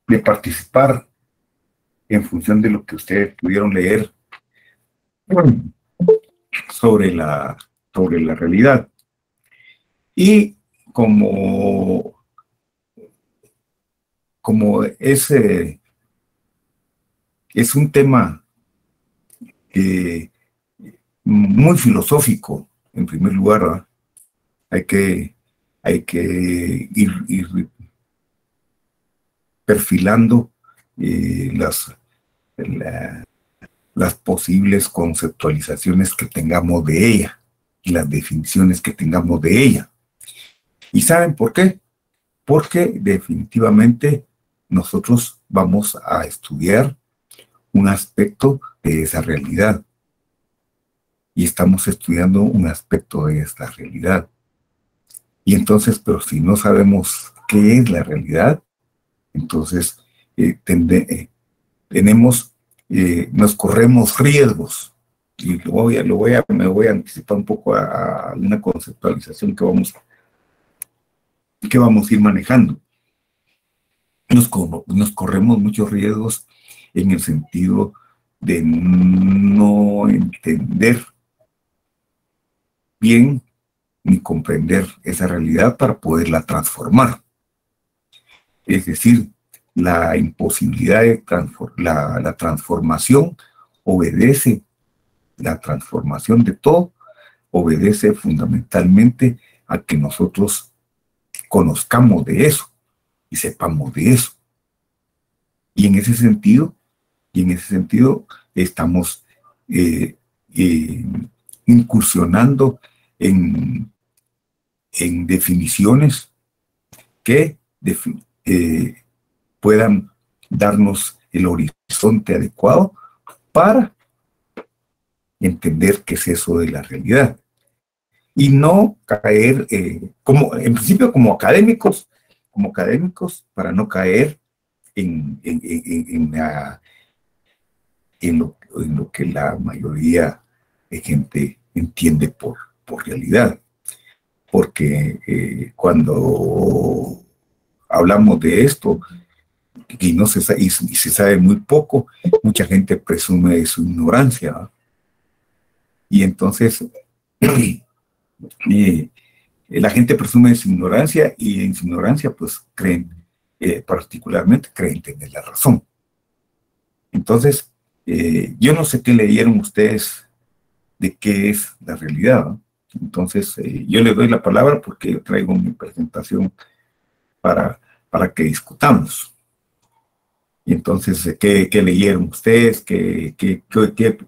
de participar en función de lo que ustedes pudieron leer sobre la realidad. Y como es un tema muy filosófico, en primer lugar, ¿verdad? Hay que ir perfilando las posibles conceptualizaciones que tengamos de ella y las definiciones que tengamos de ella. ¿Y saben por qué? Porque definitivamente nosotros vamos a estudiar un aspecto de esa realidad. Y estamos estudiando un aspecto de esta realidad. Y entonces, pero si no sabemos qué es la realidad, entonces nos corremos riesgos. Y me voy a anticipar un poco a una conceptualización que vamos a ir manejando. Nos corremos muchos riesgos en el sentido de no entender bien ni comprender esa realidad para poderla transformar. Es decir, la imposibilidad de la transformación obedece, la transformación de todo obedece fundamentalmente a que nosotros conozcamos de eso y sepamos de eso. Y en ese sentido estamos incursionando en definiciones que puedan darnos el horizonte adecuado para entender qué es eso de la realidad. Y no caer, en principio como académicos, para no caer en lo que la mayoría de gente entiende por realidad. Porque cuando hablamos de esto y se sabe muy poco, mucha gente presume de su ignorancia, ¿no? Y entonces la gente presume de su ignorancia y en su ignorancia pues particularmente creen tener la razón. Entonces yo no sé qué leyeron ustedes de qué es la realidad, ¿no? Entonces, yo le doy la palabra porque yo traigo mi presentación para que discutamos. Y entonces, ¿qué leyeron ustedes? ¿Qué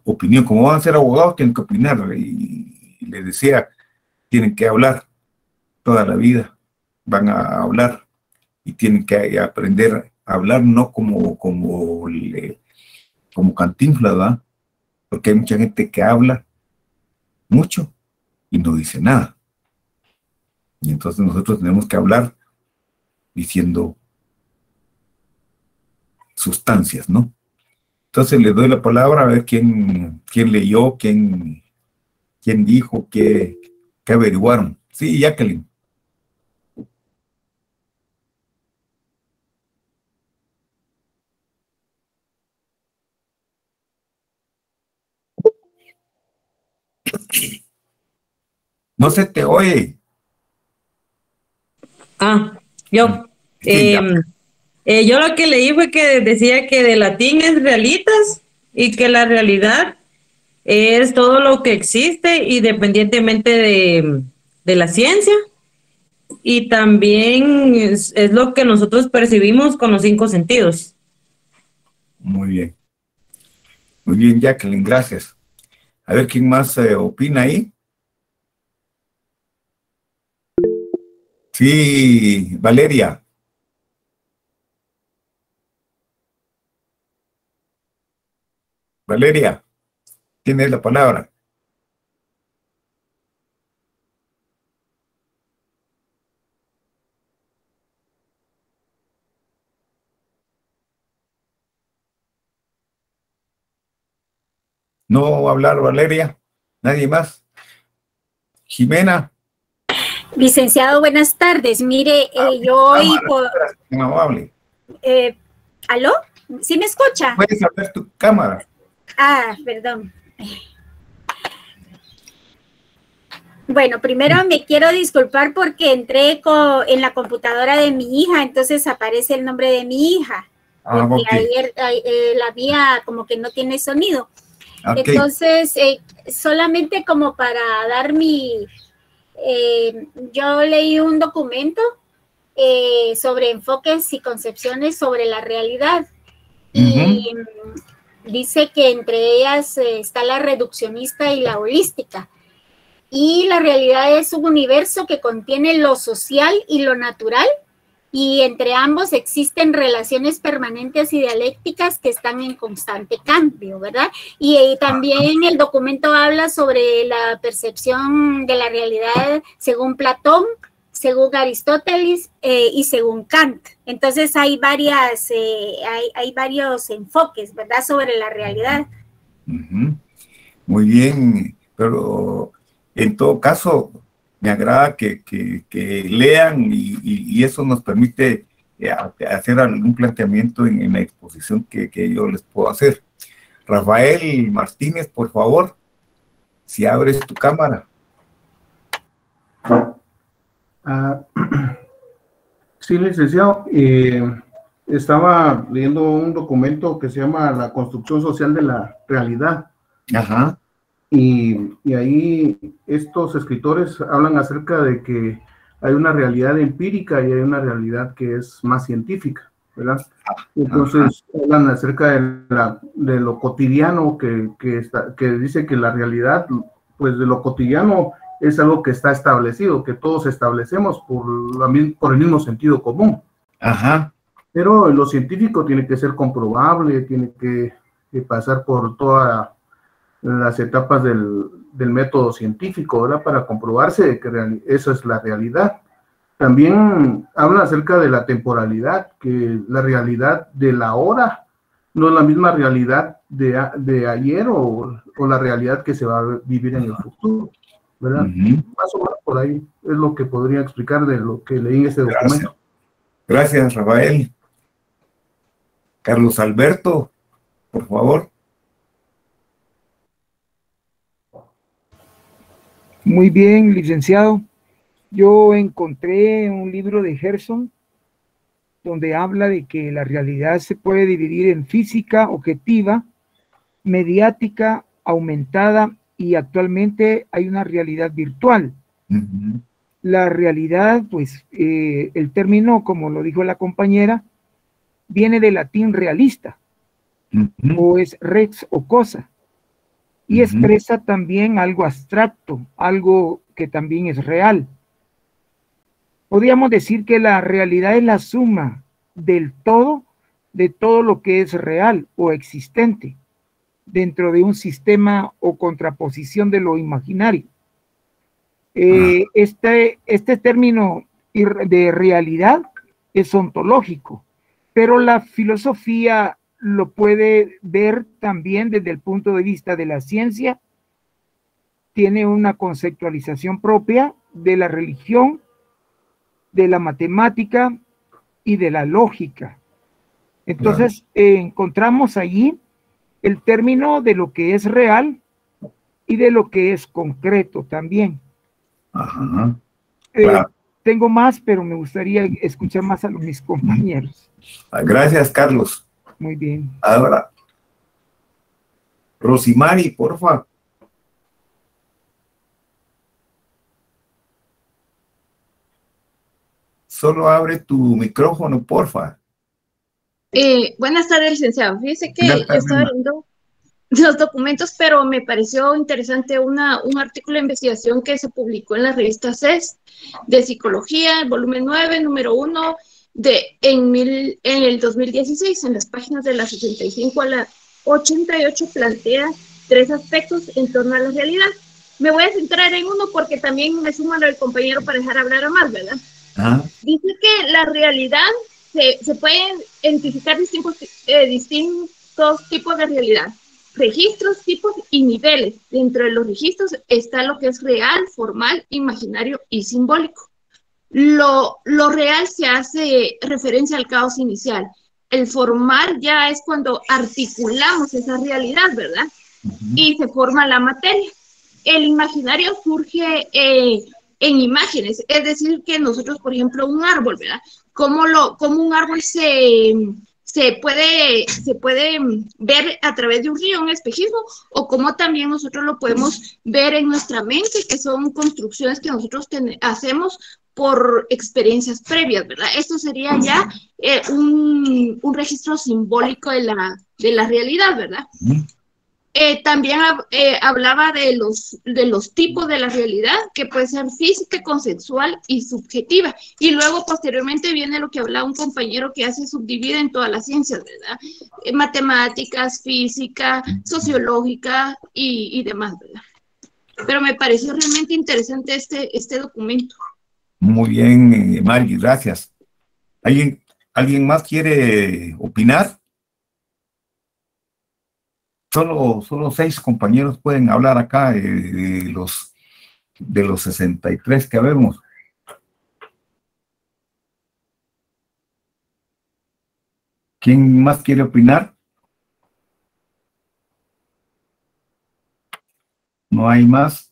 opinión? Como van a ser abogados, tienen que opinar. Y les decía, tienen que hablar toda la vida. Van a hablar y tienen que aprender a hablar no como Cantinflas, ¿verdad? Porque hay mucha gente que habla mucho y no dice nada. Y entonces nosotros tenemos que hablar diciendo sustancias, ¿no? Entonces le doy la palabra a ver quién leyó, quién dijo, qué averiguaron. Sí, Jacqueline. No se te oye. Yo. Sí, Yo lo que leí fue que decía que de latín es realitas y que la realidad es todo lo que existe independientemente de la ciencia, y también es lo que nosotros percibimos con los 5 sentidos. Muy bien. Muy bien, Jacqueline, gracias. A ver quién más opina ahí. Sí, Valeria. Valeria, tienes la palabra. ¿No va a hablar Valeria? ¿Nadie más? Jimena. Licenciado, buenas tardes. Mire, yo hoy amable. ¿Aló? ¿Sí me escucha? Puedes abrir tu cámara. Ah, perdón. Bueno, primero me quiero disculpar porque entré en la computadora de mi hija, entonces aparece el nombre de mi hija. Porque ayer la mía como que no tiene sonido. Entonces, solamente como para dar yo leí un documento sobre enfoques y concepciones sobre la realidad. Y dice que entre ellas está la reduccionista y la holística. Y la realidad es un universo que contiene lo social y lo natural, y entre ambos existen relaciones permanentes y dialécticas que están en constante cambio, ¿verdad? Y también el documento habla sobre la percepción de la realidad según Platón, según Aristóteles y según Kant. Entonces hay varios enfoques, ¿verdad?, sobre la realidad. Muy bien, pero en todo caso me agrada que lean y eso nos permite hacer algún planteamiento en la exposición que yo les puedo hacer. Rafael Martínez, por favor, si abres tu cámara. Sí, licenciado. Estaba leyendo un documento que se llama La construcción social de la realidad. Ajá. Y ahí estos escritores hablan acerca de que hay una realidad empírica y hay una realidad que es más científica, ¿verdad? Entonces hablan acerca de lo cotidiano que dice que la realidad, pues de lo cotidiano es algo que está establecido, que todos establecemos por el mismo sentido común. Ajá. Pero lo científico tiene que ser comprobable, tiene que pasar por todas las etapas del método científico, ¿verdad?, para comprobarse que eso es la realidad. También habla acerca de la temporalidad, que la realidad de la hora no es la misma realidad de ayer o la realidad que se va a vivir en el futuro, ¿verdad? Más o menos por ahí es lo que podría explicar de lo que leí en este documento. Gracias, Rafael. Carlos Alberto, por favor. Muy bien, licenciado. Yo encontré un libro de Gerson donde habla de que la realidad se puede dividir en física objetiva, mediática, aumentada, y actualmente hay una realidad virtual. La realidad, pues, el término, como lo dijo la compañera, viene del latín realista, o es rex o cosa, y expresa también algo abstracto, algo que también es real. Podríamos decir que la realidad es la suma del todo, de todo lo que es real o existente, dentro de un sistema o contraposición de lo imaginario. Este término de realidad es ontológico, pero la filosofía lo puede ver también desde el punto de vista de la ciencia. Tiene una conceptualización propia de la religión, de la matemática y de la lógica. Entonces, encontramos allí el término de lo que es real y de lo que es concreto también. Tengo más, pero me gustaría escuchar más a mis compañeros. Gracias, Carlos. Muy bien. Ahora, Rosimari, porfa. Solo abre tu micrófono, porfa. Buenas tardes, licenciado. Fíjese que yo estaba leyendo los documentos, pero me pareció interesante un artículo de investigación que se publicó en la revista CES de Psicología, volumen 9, número 1, en el 2016, en las páginas de la 65 a la 88, plantea 3 aspectos en torno a la realidad. Me voy a centrar en uno porque también me sumo al compañero para dejar hablar a más, ¿verdad? Dice que la realidad se pueden identificar distintos tipos de realidad. registros, tipos y niveles. Dentro de los registros está lo que es real, formal, imaginario y simbólico. Lo real se hace referencia al caos inicial. El formal ya es cuando articulamos esa realidad, ¿verdad? Y se forma la materia. El imaginario surge en imágenes, es decir, que nosotros, por ejemplo, un árbol, ¿verdad? Como un árbol se puede ver a través de un río, un espejismo, o como también nosotros lo podemos ver en nuestra mente, que son construcciones que nosotros hacemos por experiencias previas, ¿verdad? Esto sería ya un registro simbólico de la realidad, ¿verdad? También hablaba de los tipos de la realidad, que puede ser física, conceptual y subjetiva. Y luego, posteriormente, viene lo que hablaba un compañero que hace subdivide en todas las ciencias, ¿verdad? Matemáticas, física, sociológica y demás, ¿verdad? Pero me pareció realmente interesante este documento. Muy bien, Mari, gracias. ¿Alguien más quiere opinar? Solo 6 compañeros pueden hablar acá de los 63 que habemos. ¿Quién más quiere opinar? ¿No hay más?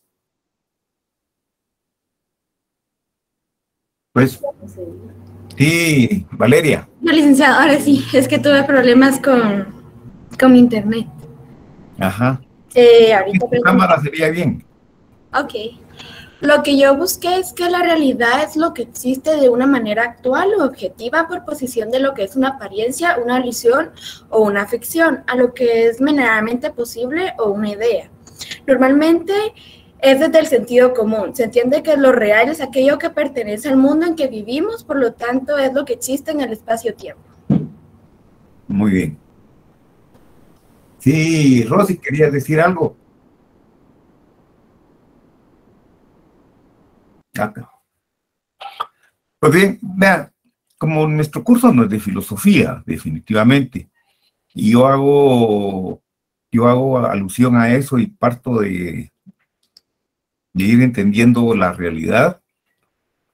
Pues, sí, Valeria. No, licenciado, ahora sí, es que tuve problemas con mi internet. Ajá. Ahorita Tu cámara sería bien. Ok. Lo que yo busqué es que la realidad es lo que existe de una manera actual o objetiva por posición de lo que es una apariencia, una ilusión o una ficción, a lo que es meramente posible o una idea. Normalmente es desde el sentido común. Se entiende que lo real es aquello que pertenece al mundo en que vivimos, por lo tanto es lo que existe en el espacio-tiempo. Muy bien. Sí, Rosy, ¿querías decir algo? Pues bien, vean, como nuestro curso no es de filosofía, definitivamente, y yo hago alusión a eso y parto de ir entendiendo la realidad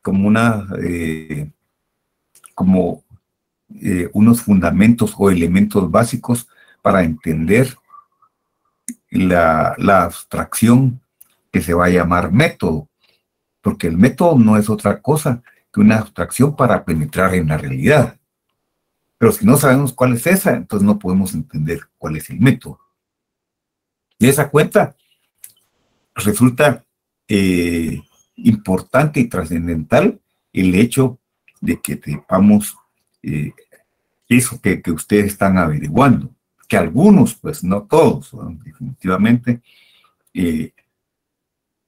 como unos fundamentos o elementos básicos para entender la abstracción que se va a llamar método, porque el método no es otra cosa que una abstracción para penetrar en la realidad. Pero si no sabemos cuál es esa, entonces no podemos entender cuál es el método. Y esa cuenta resulta importante y trascendental el hecho de que sepamos eso que ustedes están averiguando, que algunos, pues no todos, definitivamente,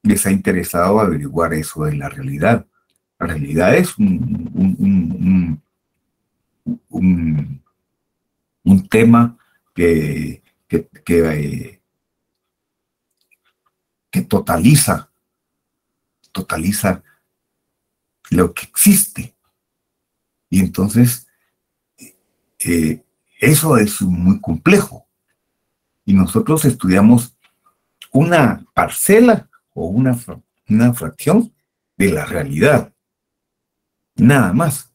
les ha interesado averiguar eso de la realidad. La realidad es un tema que totaliza lo que existe. Y entonces, eso es muy complejo. Y nosotros estudiamos una parcela o una fracción de la realidad. Nada más.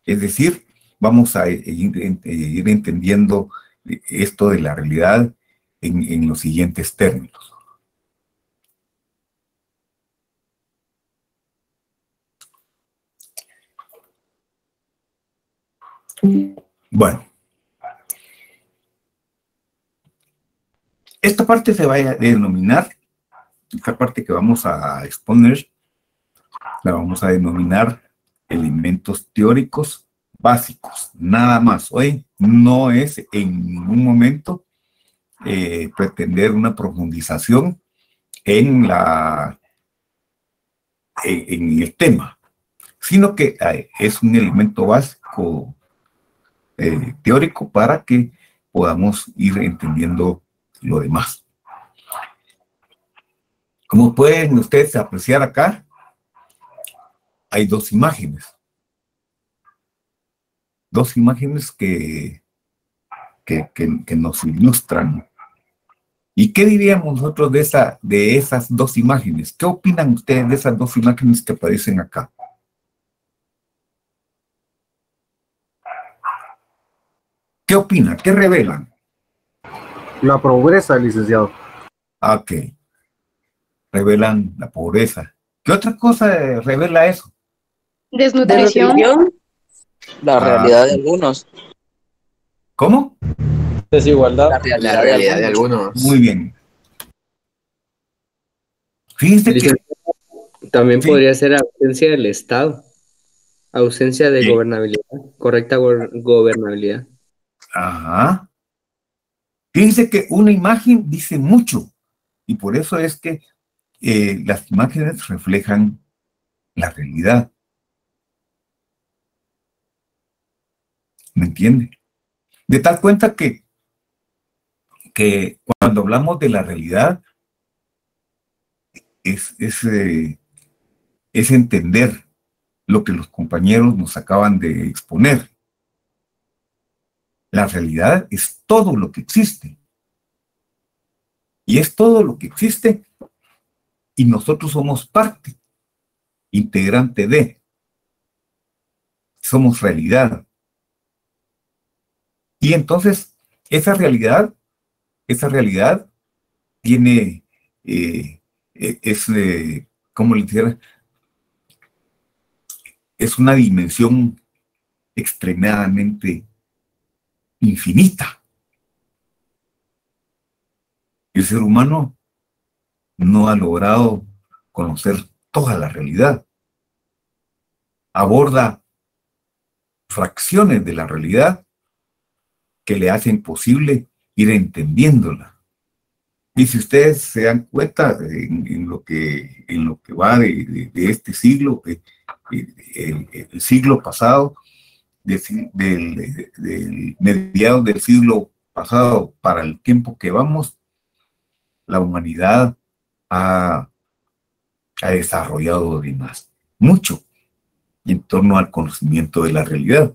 Es decir, vamos a ir entendiendo esto de la realidad en los siguientes términos. Bueno, esta parte se va a denominar, esta parte que vamos a exponer, la vamos a denominar elementos teóricos básicos, nada más. Hoy no es en ningún momento pretender una profundización en el tema, sino que es un elemento básico teórico para que podamos ir entendiendo lo demás. Como pueden ustedes apreciar acá, hay 2 imágenes. 2 imágenes que nos ilustran ¿Y qué diríamos nosotros de esas dos imágenes? ¿Qué opinan ustedes de esas dos imágenes que aparecen acá? ¿Qué opinan? ¿Qué revelan? La pobreza, licenciado. Ok, revelan la pobreza. ¿Qué otra cosa revela eso? Desnutrición. La realidad de algunos. ¿Cómo? Desigualdad. La realidad de algunos. Muy bien. Fíjense que... También sí. podría ser ausencia del Estado, ausencia de Sí. gobernabilidad, correcta gobernabilidad. Ajá. Fíjense que una imagen dice mucho, y por eso es que las imágenes reflejan la realidad. ¿Me entiende? De tal cuenta que cuando hablamos de la realidad, es entender lo que los compañeros nos acaban de exponer. La realidad es todo lo que existe. Y es todo lo que existe, y nosotros somos parte, integrante de. Somos realidad. Y entonces, esa realidad tiene, ¿cómo le dijera? Es una dimensión extremadamente infinita. El ser humano no ha logrado conocer toda la realidad. Aborda fracciones de la realidad que le hacen posible ir entendiéndola. Y si ustedes se dan cuenta en lo que va de este siglo, el siglo pasado, del mediados del siglo pasado para el tiempo que vamos, la humanidad ha desarrollado mucho en torno al conocimiento de la realidad.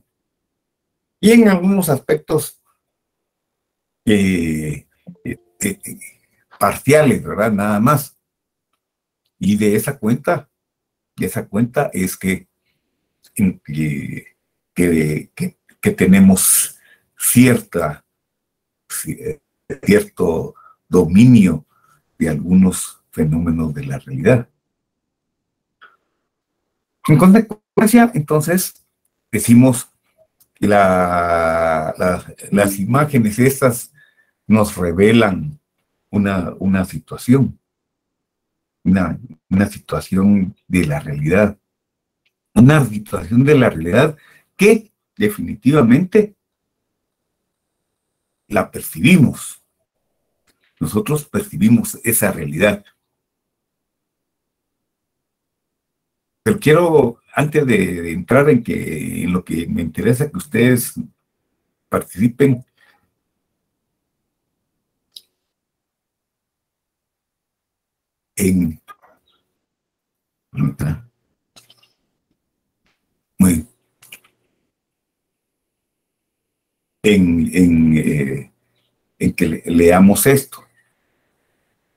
Y en algunos aspectos parciales, ¿verdad? Nada más. Y de esa cuenta es que tenemos cierto dominio de algunos fenómenos de la realidad. En consecuencia, entonces, decimos que las imágenes estas nos revelan una situación, una situación de la realidad, una situación de la realidad que definitivamente la percibimos. Nosotros percibimos esa realidad. Pero quiero, antes de entrar en lo que me interesa que ustedes participen, en que leamos esto.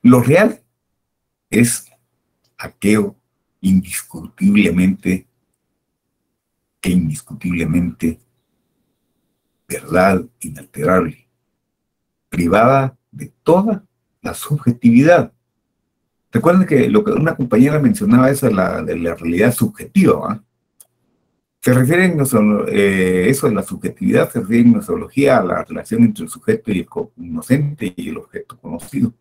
Lo real es aquello indiscutiblemente verdad inalterable, privada de toda la subjetividad. Recuerden que lo que una compañera mencionaba es de la realidad subjetiva, ¿va? Se refiere eso de la subjetividad, se refiere en nosotología a la relación entre el sujeto y el conocente y el objeto conocido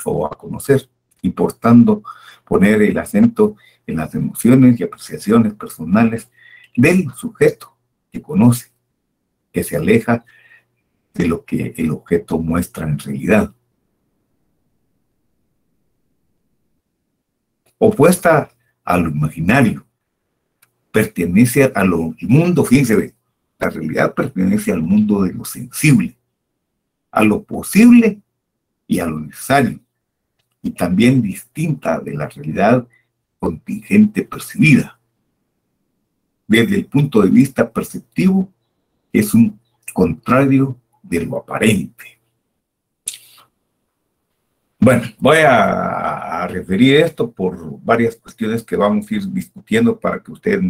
o a conocer, importando poner el acento en las emociones y apreciaciones personales del sujeto que conoce, que se aleja de lo que el objeto muestra en realidad. Opuesta a lo imaginario, pertenece al mundo, fíjense, la realidad pertenece al mundo de lo sensible, a lo posible y a lo necesario, y también distinta de la realidad contingente percibida. Desde el punto de vista perceptivo, es un contrario de lo aparente. Bueno, voy a referir esto por varias cuestiones que vamos a ir discutiendo para que ustedes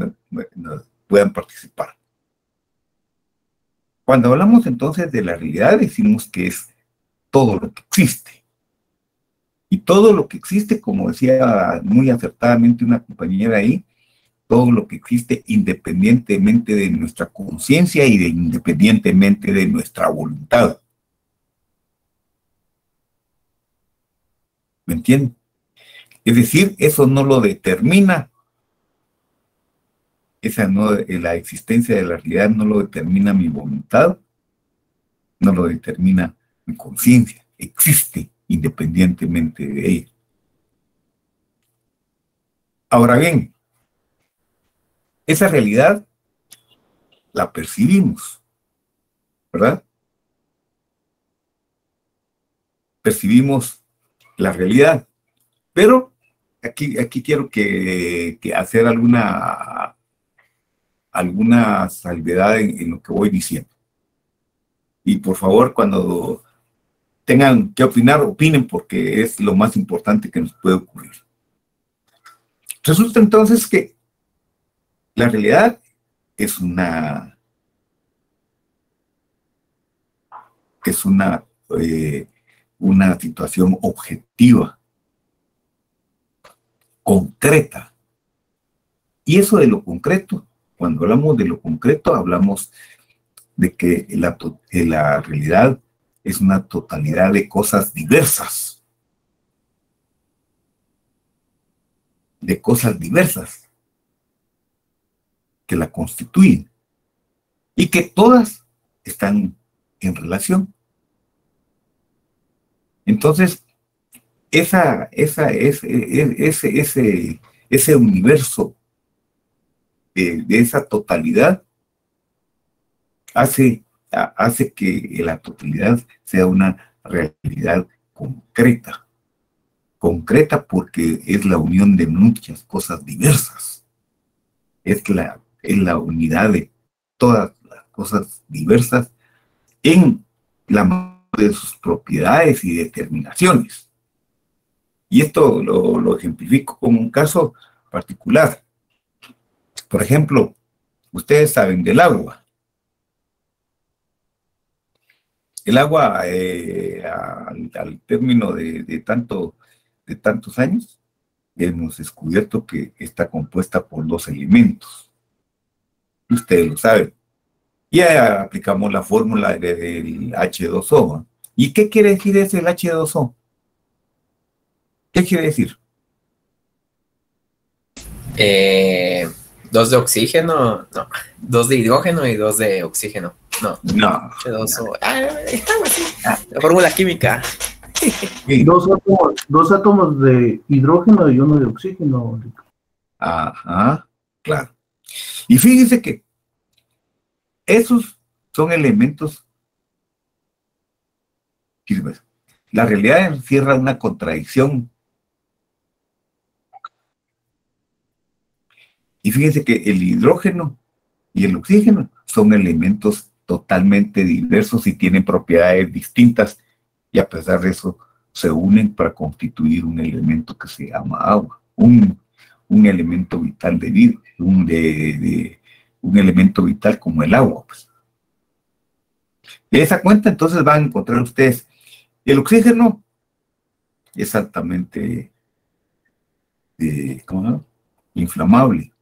puedan participar. Cuando hablamos entonces de la realidad, decimos que es todo lo que existe. Y todo lo que existe, como decía muy acertadamente una compañera ahí, todo lo que existe independientemente de nuestra conciencia y independientemente de nuestra voluntad. ¿Me entienden? Es decir, eso no lo determina, la existencia de la realidad no lo determina mi voluntad, no lo determina mi conciencia, existe independientemente de ella. Ahora bien, esa realidad la percibimos, ¿verdad? Percibimos la realidad, pero aquí quiero que hacer alguna salvedad en lo que voy diciendo. Y por favor, cuando tengan que opinar, opinen, porque es lo más importante que nos puede ocurrir. Resulta entonces que la realidad es una situación objetiva, concreta. Y eso de lo concreto, cuando hablamos de lo concreto, hablamos de que la realidad es una totalidad de cosas diversas. De cosas diversas que la constituyen y que todas están en relación. Entonces, ese universo de esa totalidad hace que la totalidad sea una realidad concreta. Concreta porque es la unión de muchas cosas diversas. Es la unidad de todas las cosas diversas en la mayoría de sus propiedades y determinaciones. Y esto lo ejemplifico con un caso particular. Por ejemplo, ustedes saben del agua. El agua, al término de tantos años, hemos descubierto que está compuesta por 2 elementos. Ustedes lo saben. Ya aplicamos la fórmula del H2O. ¿Y qué quiere decir ese el H2O? ¿Qué quiere decir? 2 de oxígeno, no. 2 de hidrógeno y 2 de oxígeno. No. H2O. La fórmula química. Sí. Dos átomos de hidrógeno y 1 de oxígeno. Ajá, claro. Y fíjense que esos son elementos. La realidad encierra una contradicción. Y fíjense que el hidrógeno y el oxígeno son elementos totalmente diversos y tienen propiedades distintas, y a pesar de eso se unen para constituir un elemento que se llama agua, un elemento vital de vida, un elemento vital como el agua. Pues. De esa cuenta entonces van a encontrar ustedes el oxígeno es altamente inflamable.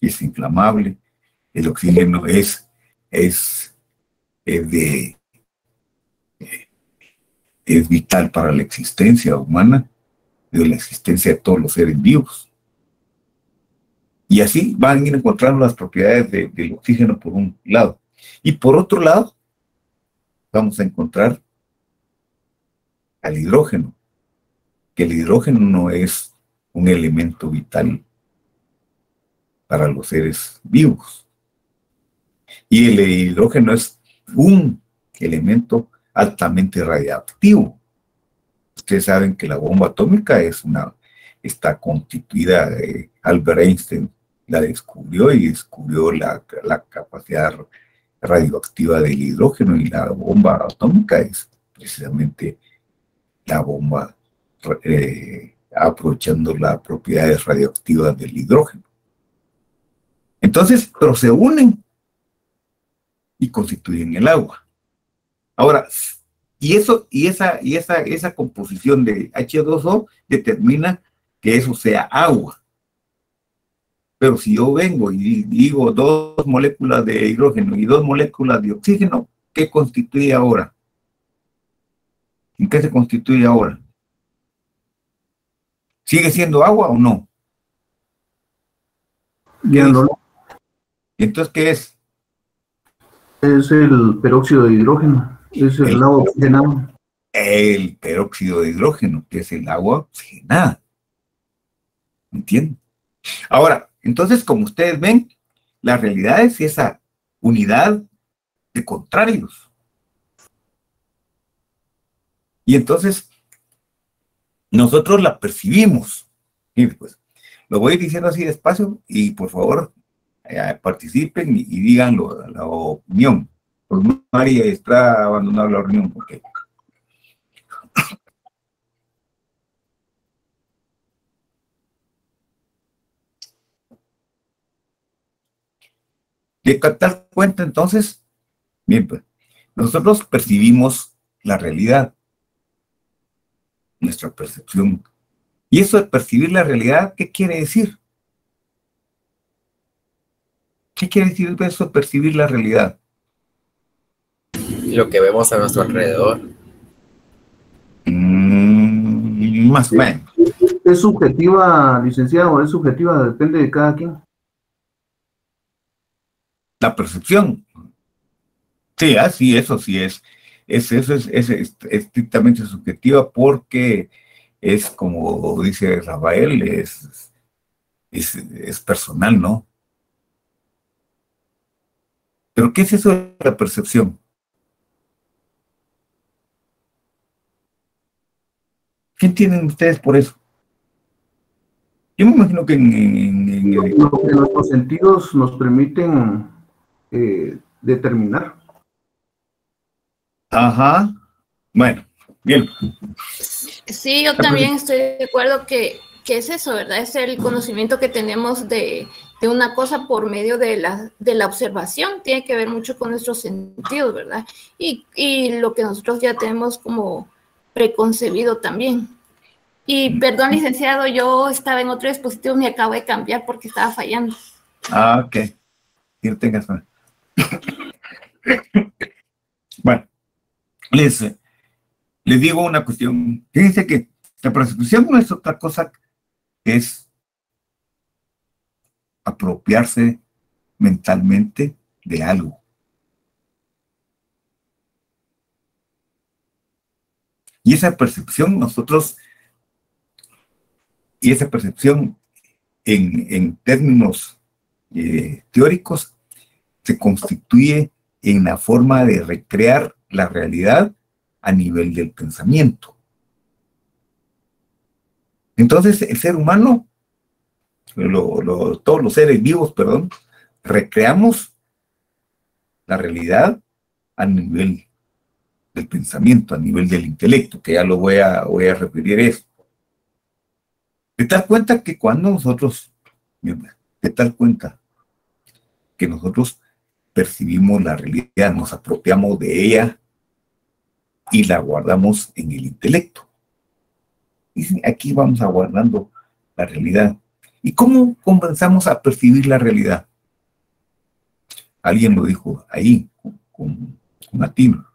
Es inflamable. El oxígeno es vital para la existencia humana, de la existencia de todos los seres vivos. Y así van a ir encontrando las propiedades del oxígeno por un lado. Y por otro lado, vamos a encontrar al hidrógeno, que el hidrógeno no es un elemento vital para los seres vivos. Y el hidrógeno es un elemento altamente radiactivo. Ustedes saben que la bomba atómica está constituida, Albert Einstein la descubrió y descubrió la capacidad radioactiva del hidrógeno, y la bomba atómica es precisamente la bomba aprovechando las propiedades radioactivas del hidrógeno. Entonces, pero se unen y constituyen el agua. Ahora, esa composición de H2O determina que eso sea agua. Pero si yo vengo y digo 2 moléculas de hidrógeno y 2 moléculas de oxígeno, ¿qué constituye ahora? ¿En qué se constituye ahora? ¿Sigue siendo agua o no? Entonces, ¿qué es? Es el peróxido de hidrógeno, es el agua oxigenada. El peróxido de hidrógeno, que es el agua oxigenada. ¿Entienden? Ahora, entonces, como ustedes ven, la realidad es esa unidad de contrarios. Y entonces, nosotros la percibimos. Y pues, lo voy diciendo así despacio y por favor, participen y digan la opinión. Pues María está abandonando la reunión porque... De tal cuenta, entonces, bien, pues, nosotros percibimos la realidad, nuestra percepción. Y eso de percibir la realidad, ¿qué quiere decir? ¿Qué quiere decir eso de percibir la realidad? Lo que vemos a nuestro alrededor. Más o menos. ¿Es subjetiva, licenciado? ¿Es subjetiva? Depende de cada quien. La percepción. Sí, así, eso sí es. Eso es estrictamente subjetiva porque es, como dice Rafael, es personal, ¿no? ¿Pero qué es eso de la percepción? ¿Qué entienden ustedes por eso? Yo me imagino que en nuestros sentidos nos permiten determinar. Ajá. Bueno, bien. Sí, yo también estoy de acuerdo que es eso, ¿verdad? Es el conocimiento que tenemos de una cosa por medio de la observación. Tiene que ver mucho con nuestros sentidos, ¿verdad? Y lo que nosotros ya tenemos como preconcebido también. Y perdón, licenciado, yo estaba en otro dispositivo, me acabo de cambiar porque estaba fallando. Ah, ok. Que no tengas nada. Bueno, les digo una cuestión. Fíjense que la percepción no es otra cosa, es apropiarse mentalmente de algo. Y esa percepción en términos teóricos se constituye en la forma de recrear la realidad a nivel del pensamiento. Entonces, el ser humano, todos los seres vivos, perdón, recreamos la realidad a nivel del pensamiento, a nivel del intelecto, que ya lo voy a referir a esto. De tal cuenta que cuando nosotros, percibimos la realidad, nos apropiamos de ella y la guardamos en el intelecto. Y aquí vamos aguardando la realidad. ¿Y cómo comenzamos a percibir la realidad? Alguien lo dijo ahí, con atino.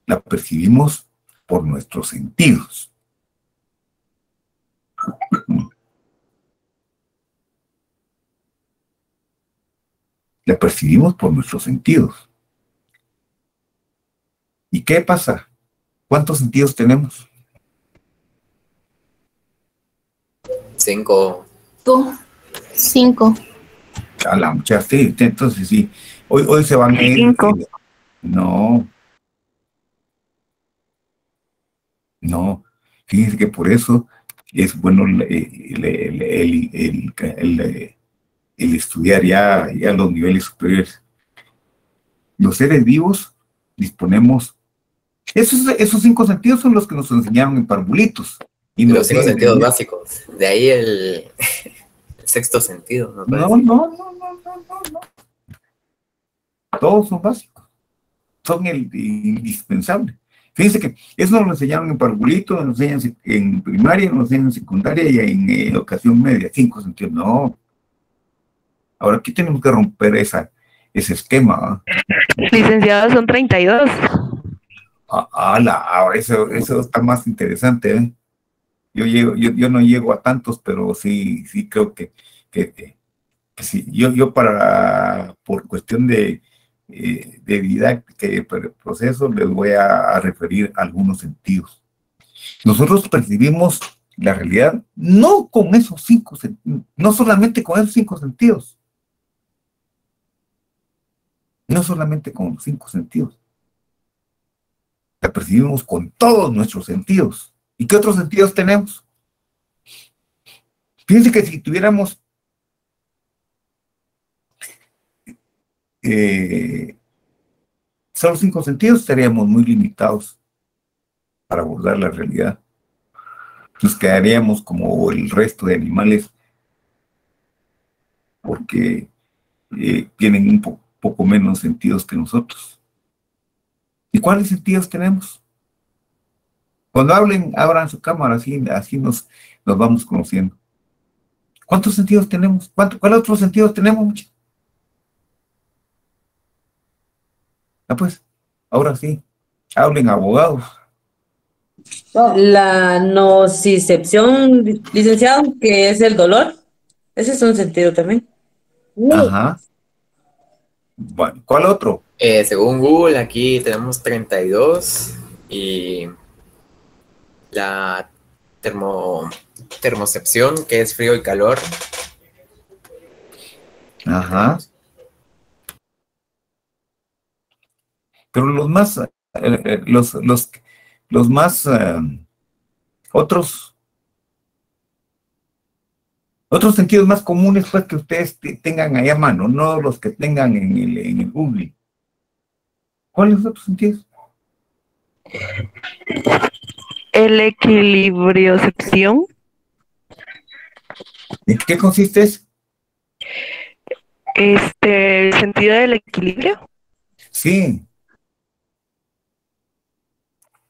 La percibimos por nuestros sentidos. La percibimos por nuestros sentidos. ¿Y qué pasa? ¿Cuántos sentidos tenemos? 5. 5. A la muchacha, sí, entonces sí. Hoy se van a ir. 5. No. Fíjense que por eso es bueno el estudiar ya los niveles superiores. Los seres vivos disponemos Esos 5 sentidos son los que nos enseñaron en parvulitos. Y los 5 sentidos básicos. De ahí el sexto sentido. No. Todos son básicos. Son el indispensable. Fíjense que eso nos lo enseñaron en parvulito, nos enseñan en primaria, nos enseñan en secundaria y en educación media. 5 sentidos. No. Ahora aquí tenemos que romper ese esquema. Licenciados, son 32. Eso está más interesante, ¿eh? Yo no llego a tantos, pero sí creo que sí. Yo por cuestión de didáctica y de proceso les voy a referir a algunos sentidos. Nosotros percibimos la realidad no con esos 5 sentidos, no solamente con esos 5 sentidos. No solamente con los 5 sentidos. La percibimos con todos nuestros sentidos. ¿Y qué otros sentidos tenemos? Fíjense que si tuviéramos solo 5 sentidos, estaríamos muy limitados para abordar la realidad. Nos quedaríamos como el resto de animales porque tienen un poco menos sentidos que nosotros. ¿Y cuáles sentidos tenemos? Cuando hablen, abran su cámara, así nos vamos conociendo. ¿Cuántos sentidos tenemos? ¿Cuáles otros sentidos tenemos? Pues, ahora sí, hablen abogados. La nocicepción, licenciado, que es el dolor. Ese es un sentido también. Ajá. Bueno, ¿cuál otro? Según Google, aquí tenemos 32 y la termocepción, que es frío y calor. Ajá. Pero los más, otros sentidos más comunes, pues, que ustedes tengan ahí a mano, no los que tengan en el Google. ¿Cuáles son los otros sentidos? El equilibriocepción. ¿En qué consiste eso? El sentido del equilibrio. Sí.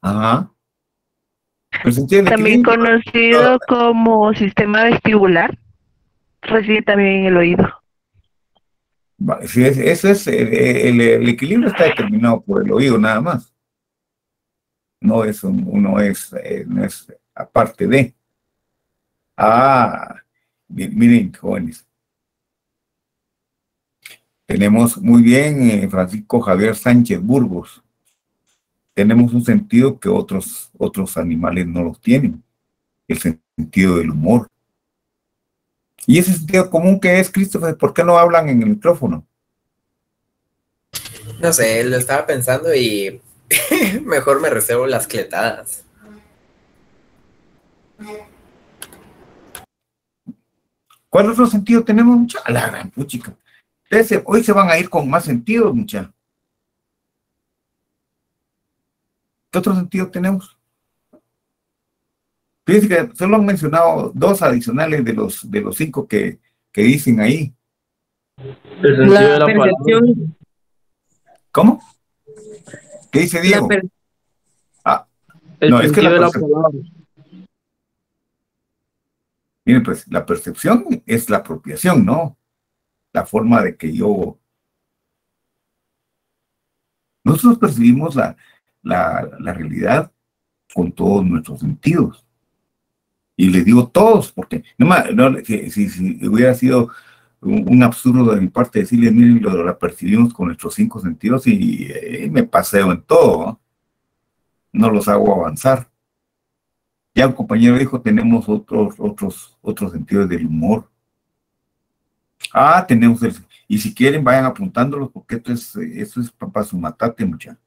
Ajá. También conocido como sistema vestibular. Reside también en el oído. Sí, eso es, el equilibrio está determinado por el oído nada más. No es no es aparte de. Miren, jóvenes. Tenemos muy bien Francisco Javier Sánchez Burgos. Tenemos un sentido que otros animales no los tienen. El sentido del humor. Y ese sentido común que es, Christopher, ¿por qué no hablan en el micrófono? No sé, lo estaba pensando y mejor me reservo las cletadas. ¿Cuál otro sentido tenemos, mucha? A la gran puchica. Hoy se van a ir con más sentidos, mucha. ¿Qué otro sentido tenemos? Fíjense que solo han mencionado 2 adicionales de los 5 que dicen ahí. El sentido de la percepción. Palabra. ¿Cómo? ¿Qué dice Diego? El sentido de la palabra. Miren, pues, la percepción es la apropiación, ¿no? La forma de que nosotros percibimos la realidad con todos nuestros sentidos. Y les digo todos, porque si hubiera sido un absurdo de mi parte decirle, miren, la percibimos con nuestros 5 sentidos y me paseo en todo, no los hago avanzar. Ya un compañero dijo, tenemos otros sentidos del humor. Tenemos y si quieren vayan apuntándolos porque esto es para su matate, muchachos.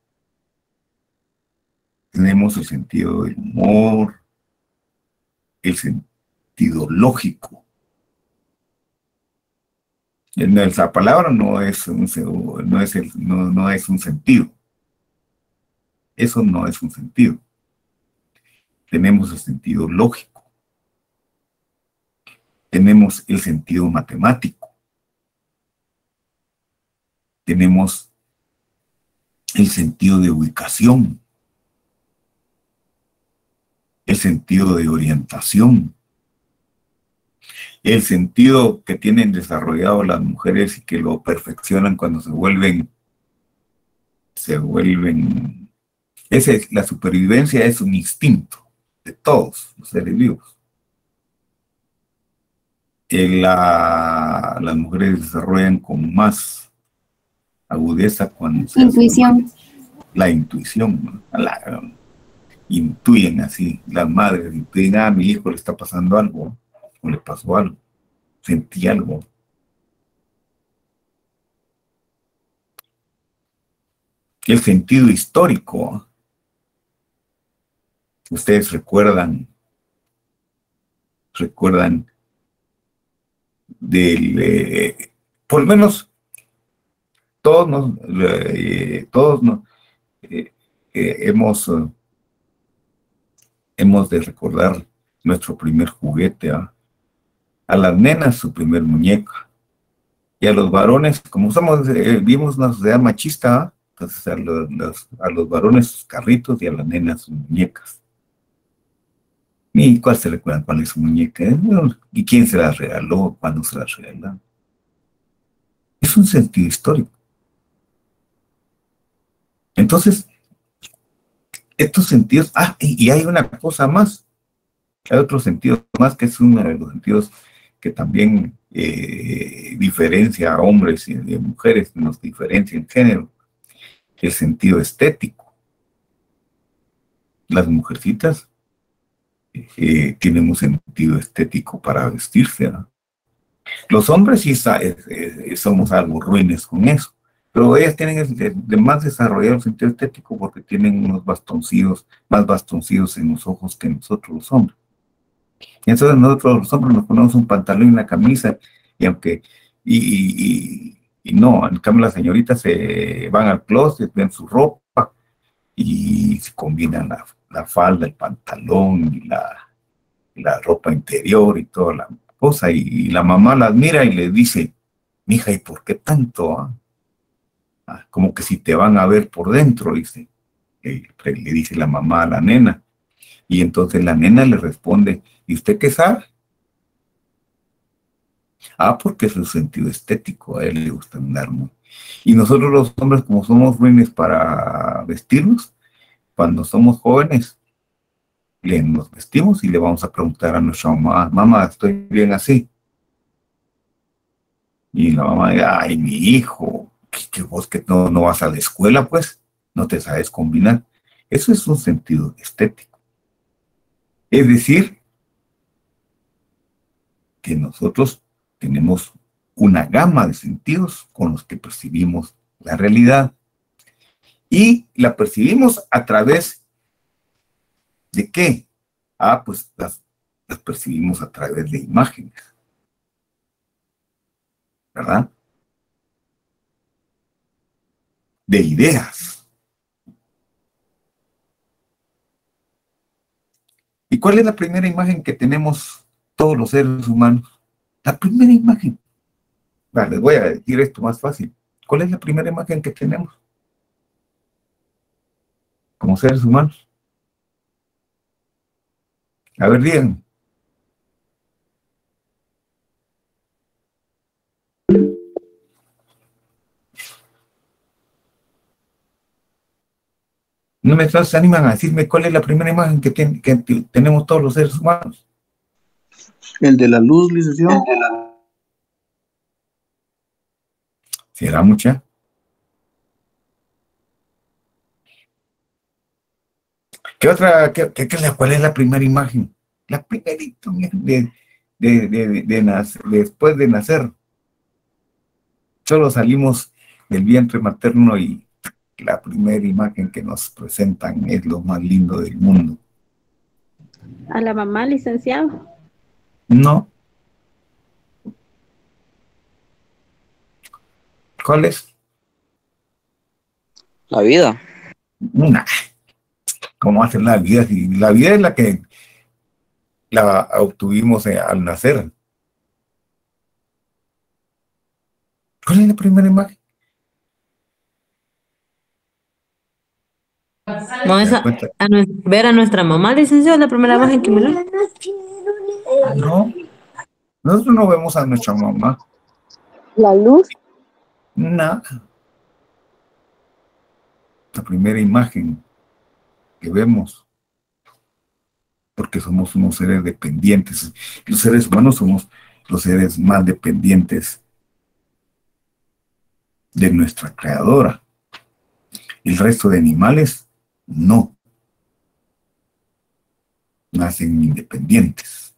Tenemos el sentido del humor, el sentido lógico. Esa palabra no es un sentido. Eso no es un sentido. Tenemos el sentido lógico. Tenemos el sentido matemático. Tenemos el sentido de ubicación. El sentido de orientación. El sentido que tienen desarrollado las mujeres y que lo perfeccionan cuando se vuelven, la supervivencia es un instinto de todos los seres vivos. Las mujeres desarrollan con más agudeza cuando intuición. La intuición, ¿no? Intuyen así, las madres intuyen, a mi hijo le está pasando algo, o le pasó algo, sentí algo. El sentido histórico, ustedes recuerdan por lo menos todos hemos de recordar nuestro primer juguete, ¿eh? A las nenas su primer muñeca, y a los varones, como vivimos una sociedad machista, ¿eh? Entonces a los varones sus carritos y a las nenas sus muñecas. ¿Y cuál se recuerda cuál es su muñeca? ¿Y quién se las regaló? ¿Cuándo se las regaló? Es un sentido histórico. Entonces, estos sentidos, y hay una cosa más, hay otro sentido más que es uno de los sentidos que también diferencia a hombres y a mujeres, nos diferencia en género, el sentido estético. Las mujercitas tienen un sentido estético para vestirse, ¿no? Los hombres sí somos algo ruines con eso, pero ellas tienen de más desarrollado el sentido estético porque tienen unos bastoncillos, más bastoncillos en los ojos que nosotros los hombres. Y entonces nosotros los hombres nos ponemos un pantalón y una camisa, y aunque, no, en cambio las señoritas se van al closet, ven su ropa, y se combinan la falda, el pantalón, y la ropa interior y toda la cosa, y la mamá las mira y le dice, mija, ¿y por qué tanto? Como que si te van a ver por dentro, dice. Le dice la mamá a la nena. Y entonces la nena le responde, ¿y usted qué sabe? Porque es su sentido estético, a él le gusta andar muy. Y nosotros los hombres, como somos ruines para vestirnos, cuando somos jóvenes, nos vestimos y le vamos a preguntar a nuestra mamá, mamá, ¿estoy bien así? Y la mamá dice, ay, mi hijo, que vos que no vas a la escuela, pues, no te sabes combinar. Eso es un sentido estético. Es decir, que nosotros tenemos una gama de sentidos con los que percibimos la realidad. Y la percibimos a través ¿de qué? Pues las percibimos a través de imágenes, ¿verdad? De ideas. ¿Y cuál es la primera imagen que tenemos todos los seres humanos? La primera imagen. Les voy a decir esto más fácil. ¿Cuál es la primera imagen que tenemos como seres humanos? A ver, digan. No me animan a decirme cuál es la primera imagen que tenemos todos los seres humanos. El de la luz, licenciado. ¿Será mucha? ¿Qué otra? ¿Cuál es la primera imagen? La primerita después de nacer. Solo salimos del vientre materno y la primera imagen que nos presentan es lo más lindo del mundo. ¿A la mamá, licenciado? No. ¿Cuál es? La vida. ¿Cómo hacer la vida? Si la vida es la que la obtuvimos al nacer. ¿Cuál es la primera imagen? No, ver a nuestra mamá, licenciado, la primera imagen que me lo... No, nosotros no vemos a nuestra mamá. ¿La luz? Nada. La primera imagen que vemos, porque somos unos seres dependientes. Los seres humanos somos los seres más dependientes de nuestra creadora. El resto de animales no. Nacen independientes.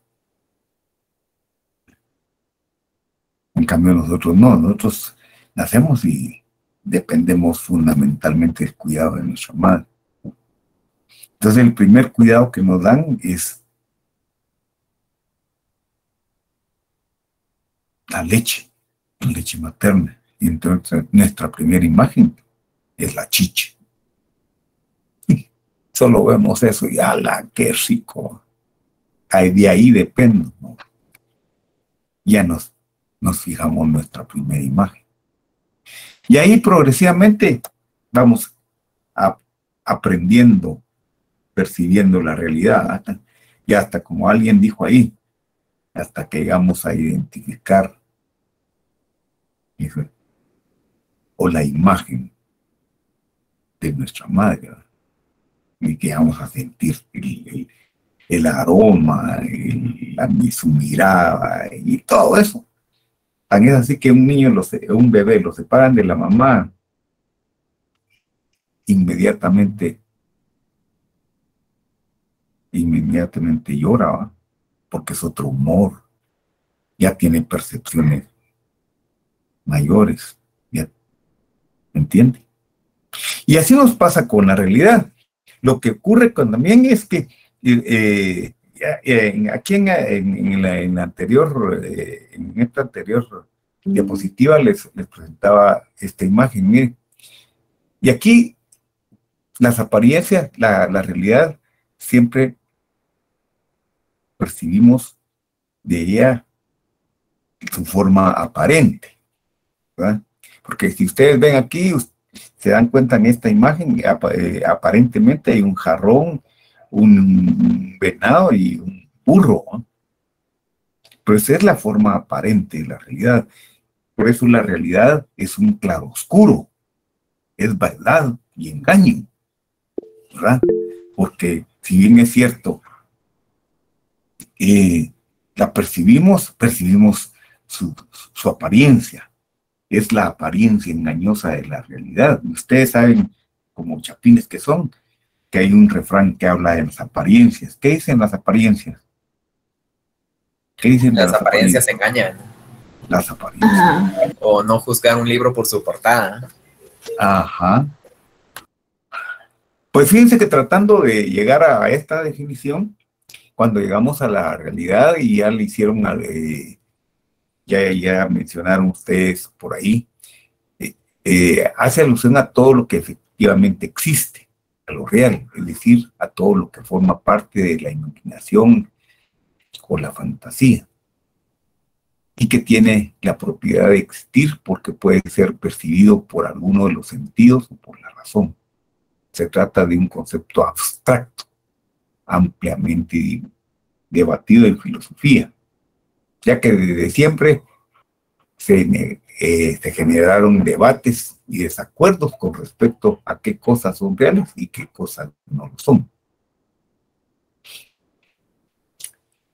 En cambio nosotros no, nosotros nacemos y dependemos fundamentalmente del cuidado de nuestra madre. Entonces el primer cuidado que nos dan es la leche materna. Y entonces nuestra primera imagen es la chicha. Solo vemos eso y ¡ala, qué rico! De ahí depende, ¿no? Ya nos fijamos en nuestra primera imagen. Y ahí progresivamente vamos aprendiendo, percibiendo la realidad. Y hasta como alguien dijo ahí, hasta que llegamos a identificar o la imagen de nuestra madre, ¿verdad? Y que vamos a sentir el aroma, su mirada y todo eso. Tan es así que un bebé lo separan de la mamá, inmediatamente llora, ¿va? Porque es otro humor, ya tiene percepciones mayores, ya, ¿entiende? Y así nos pasa con la realidad. Lo que ocurre también es que aquí en esta anterior diapositiva les presentaba esta imagen, miren. Y aquí las apariencias, la realidad, siempre percibimos de ella su forma aparente, ¿verdad? Porque si ustedes ven aquí, se dan cuenta en esta imagen, aparentemente hay un jarrón, un venado y un burro, ¿no? Pero esa es la forma aparente de la realidad. Por eso la realidad es un claroscuro, es verdad y engaño, ¿verdad? Porque si bien es cierto, la percibimos su apariencia. Es la apariencia engañosa de la realidad. Ustedes saben, como chapines que son, que hay un refrán que habla de las apariencias. ¿Qué dicen las apariencias? ¿Qué dicen las apariencias engañan? Las apariencias. Ajá. O no juzgar un libro por su portada. Ajá. Pues fíjense que tratando de llegar a esta definición, cuando llegamos a la realidad y ya le hicieron ya mencionaron ustedes por ahí, hace alusión a todo lo que efectivamente existe, a lo real, es decir, a todo lo que forma parte de la imaginación o la fantasía, y que tiene la propiedad de existir porque puede ser percibido por alguno de los sentidos o por la razón. Se trata de un concepto abstracto, ampliamente debatido en filosofía, ya que desde siempre se generaron debates y desacuerdos con respecto a qué cosas son reales y qué cosas no lo son.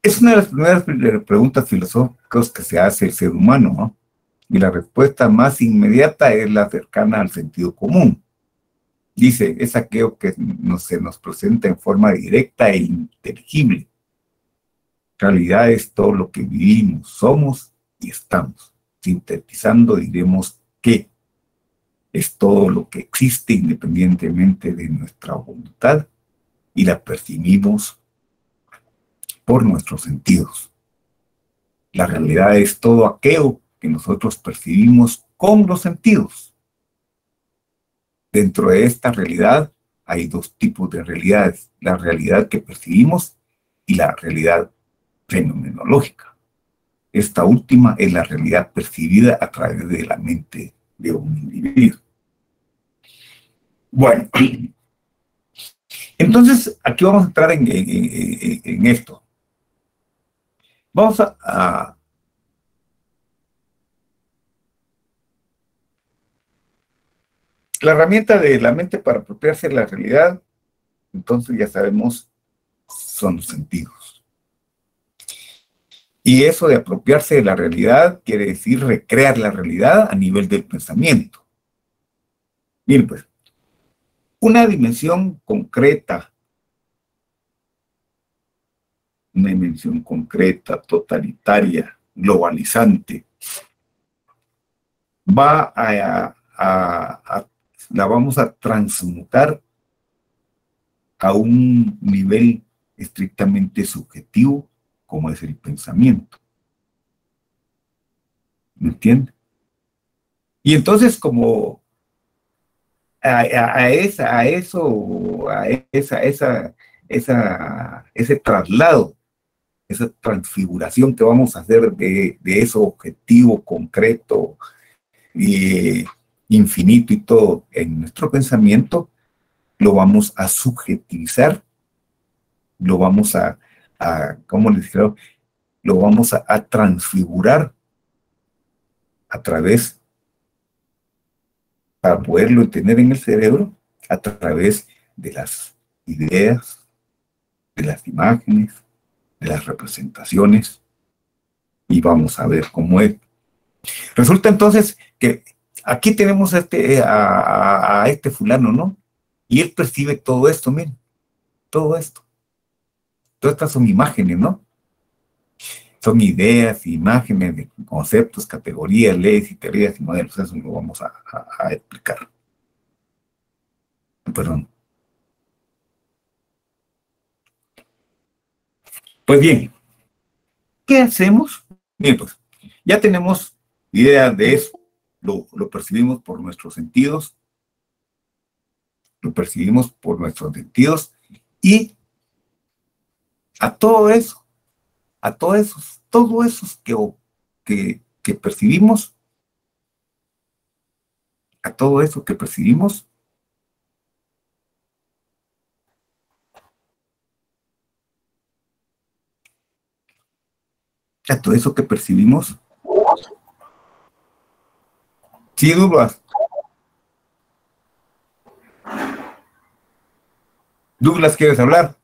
Es una de las primeras preguntas filosóficas que se hace el ser humano, ¿no? Y la respuesta más inmediata es la cercana al sentido común. Dice, es aquello que se nos presenta en forma directa e inteligible. Realidad es todo lo que vivimos, somos y estamos. Sintetizando, diremos que es todo lo que existe independientemente de nuestra voluntad y la percibimos por nuestros sentidos. La realidad es todo aquello que nosotros percibimos con los sentidos. Dentro de esta realidad hay dos tipos de realidades, la realidad que percibimos y la realidad fenomenológica. Esta última es la realidad percibida a través de la mente de un individuo. Bueno, entonces aquí vamos a entrar en esto. Vamos a la herramienta de la mente para apropiarse de la realidad, entonces ya sabemos, son los sentidos. Y eso de apropiarse de la realidad quiere decir recrear la realidad a nivel del pensamiento. Miren pues, una dimensión concreta, totalitaria, globalizante, la vamos a transmutar a un nivel estrictamente subjetivo, como es el pensamiento. ¿Me entiende? Y entonces, como ese traslado, esa transfiguración que vamos a hacer de eso objetivo, concreto, infinito y todo en nuestro pensamiento, lo vamos a subjetivizar, lo vamos ¿cómo les digo? Lo vamos a transfigurar a través, para poderlo tener en el cerebro, a través de las ideas, de las imágenes, de las representaciones, y vamos a ver cómo es. Resulta entonces que aquí tenemos a este fulano, ¿no? Y él percibe todo esto, miren, todo esto. Todas estas son imágenes, ¿no? Son ideas, imágenes, conceptos, categorías, leyes y teorías y modelos. Eso lo vamos a explicar. Perdón. Pues bien, ¿qué hacemos? Bien, pues, ya tenemos idea de eso. Lo percibimos por nuestros sentidos. Lo percibimos por nuestros sentidos. Y a todo eso, todo eso que percibimos, a todo eso que percibimos, sí, Douglas. Douglas, ¿quieres hablar?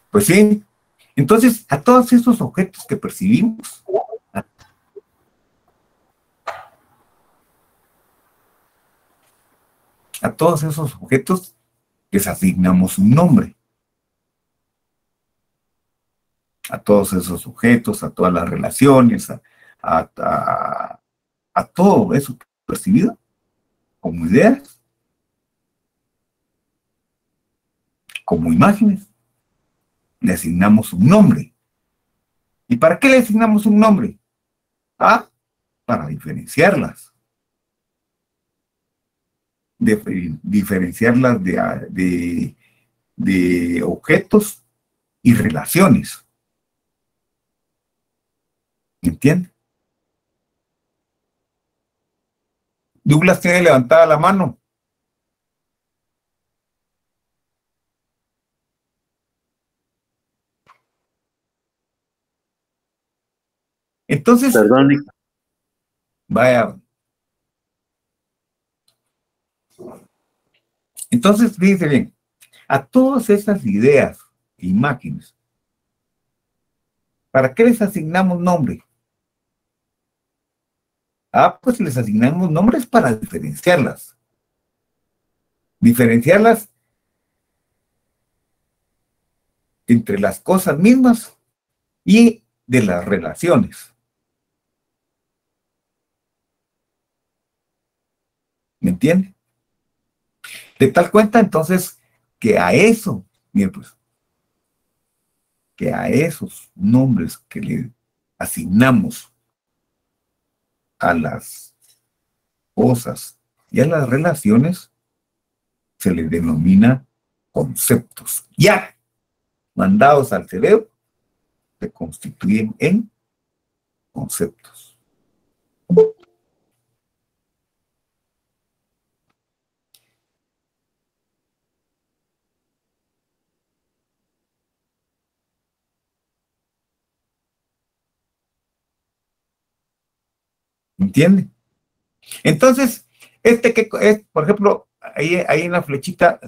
Pues sí. Entonces, a todos esos objetos que percibimos, a todos esos objetos les asignamos un nombre. A todos esos objetos, a todas las relaciones, a todo eso percibido como ideas, como imágenes, le asignamos un nombre. ¿Y para qué le asignamos un nombre? Para diferenciarlas. Diferenciarlas de objetos y relaciones. ¿Me entiende? Douglas tiene levantada la mano. Entonces, perdón, vaya. Entonces, fíjense bien, a todas esas ideas e imágenes, ¿para qué les asignamos nombre? Pues les asignamos nombres para diferenciarlas. Diferenciarlas entre las cosas mismas y de las relaciones. ¿Me entiende? De tal cuenta, entonces, que a eso, miren pues, que a esos nombres que le asignamos a las cosas y a las relaciones se les denomina conceptos. Ya mandados al cerebro, se constituyen en conceptos. ¿Entiende? Entonces, que es, por ejemplo, ahí en la flechita,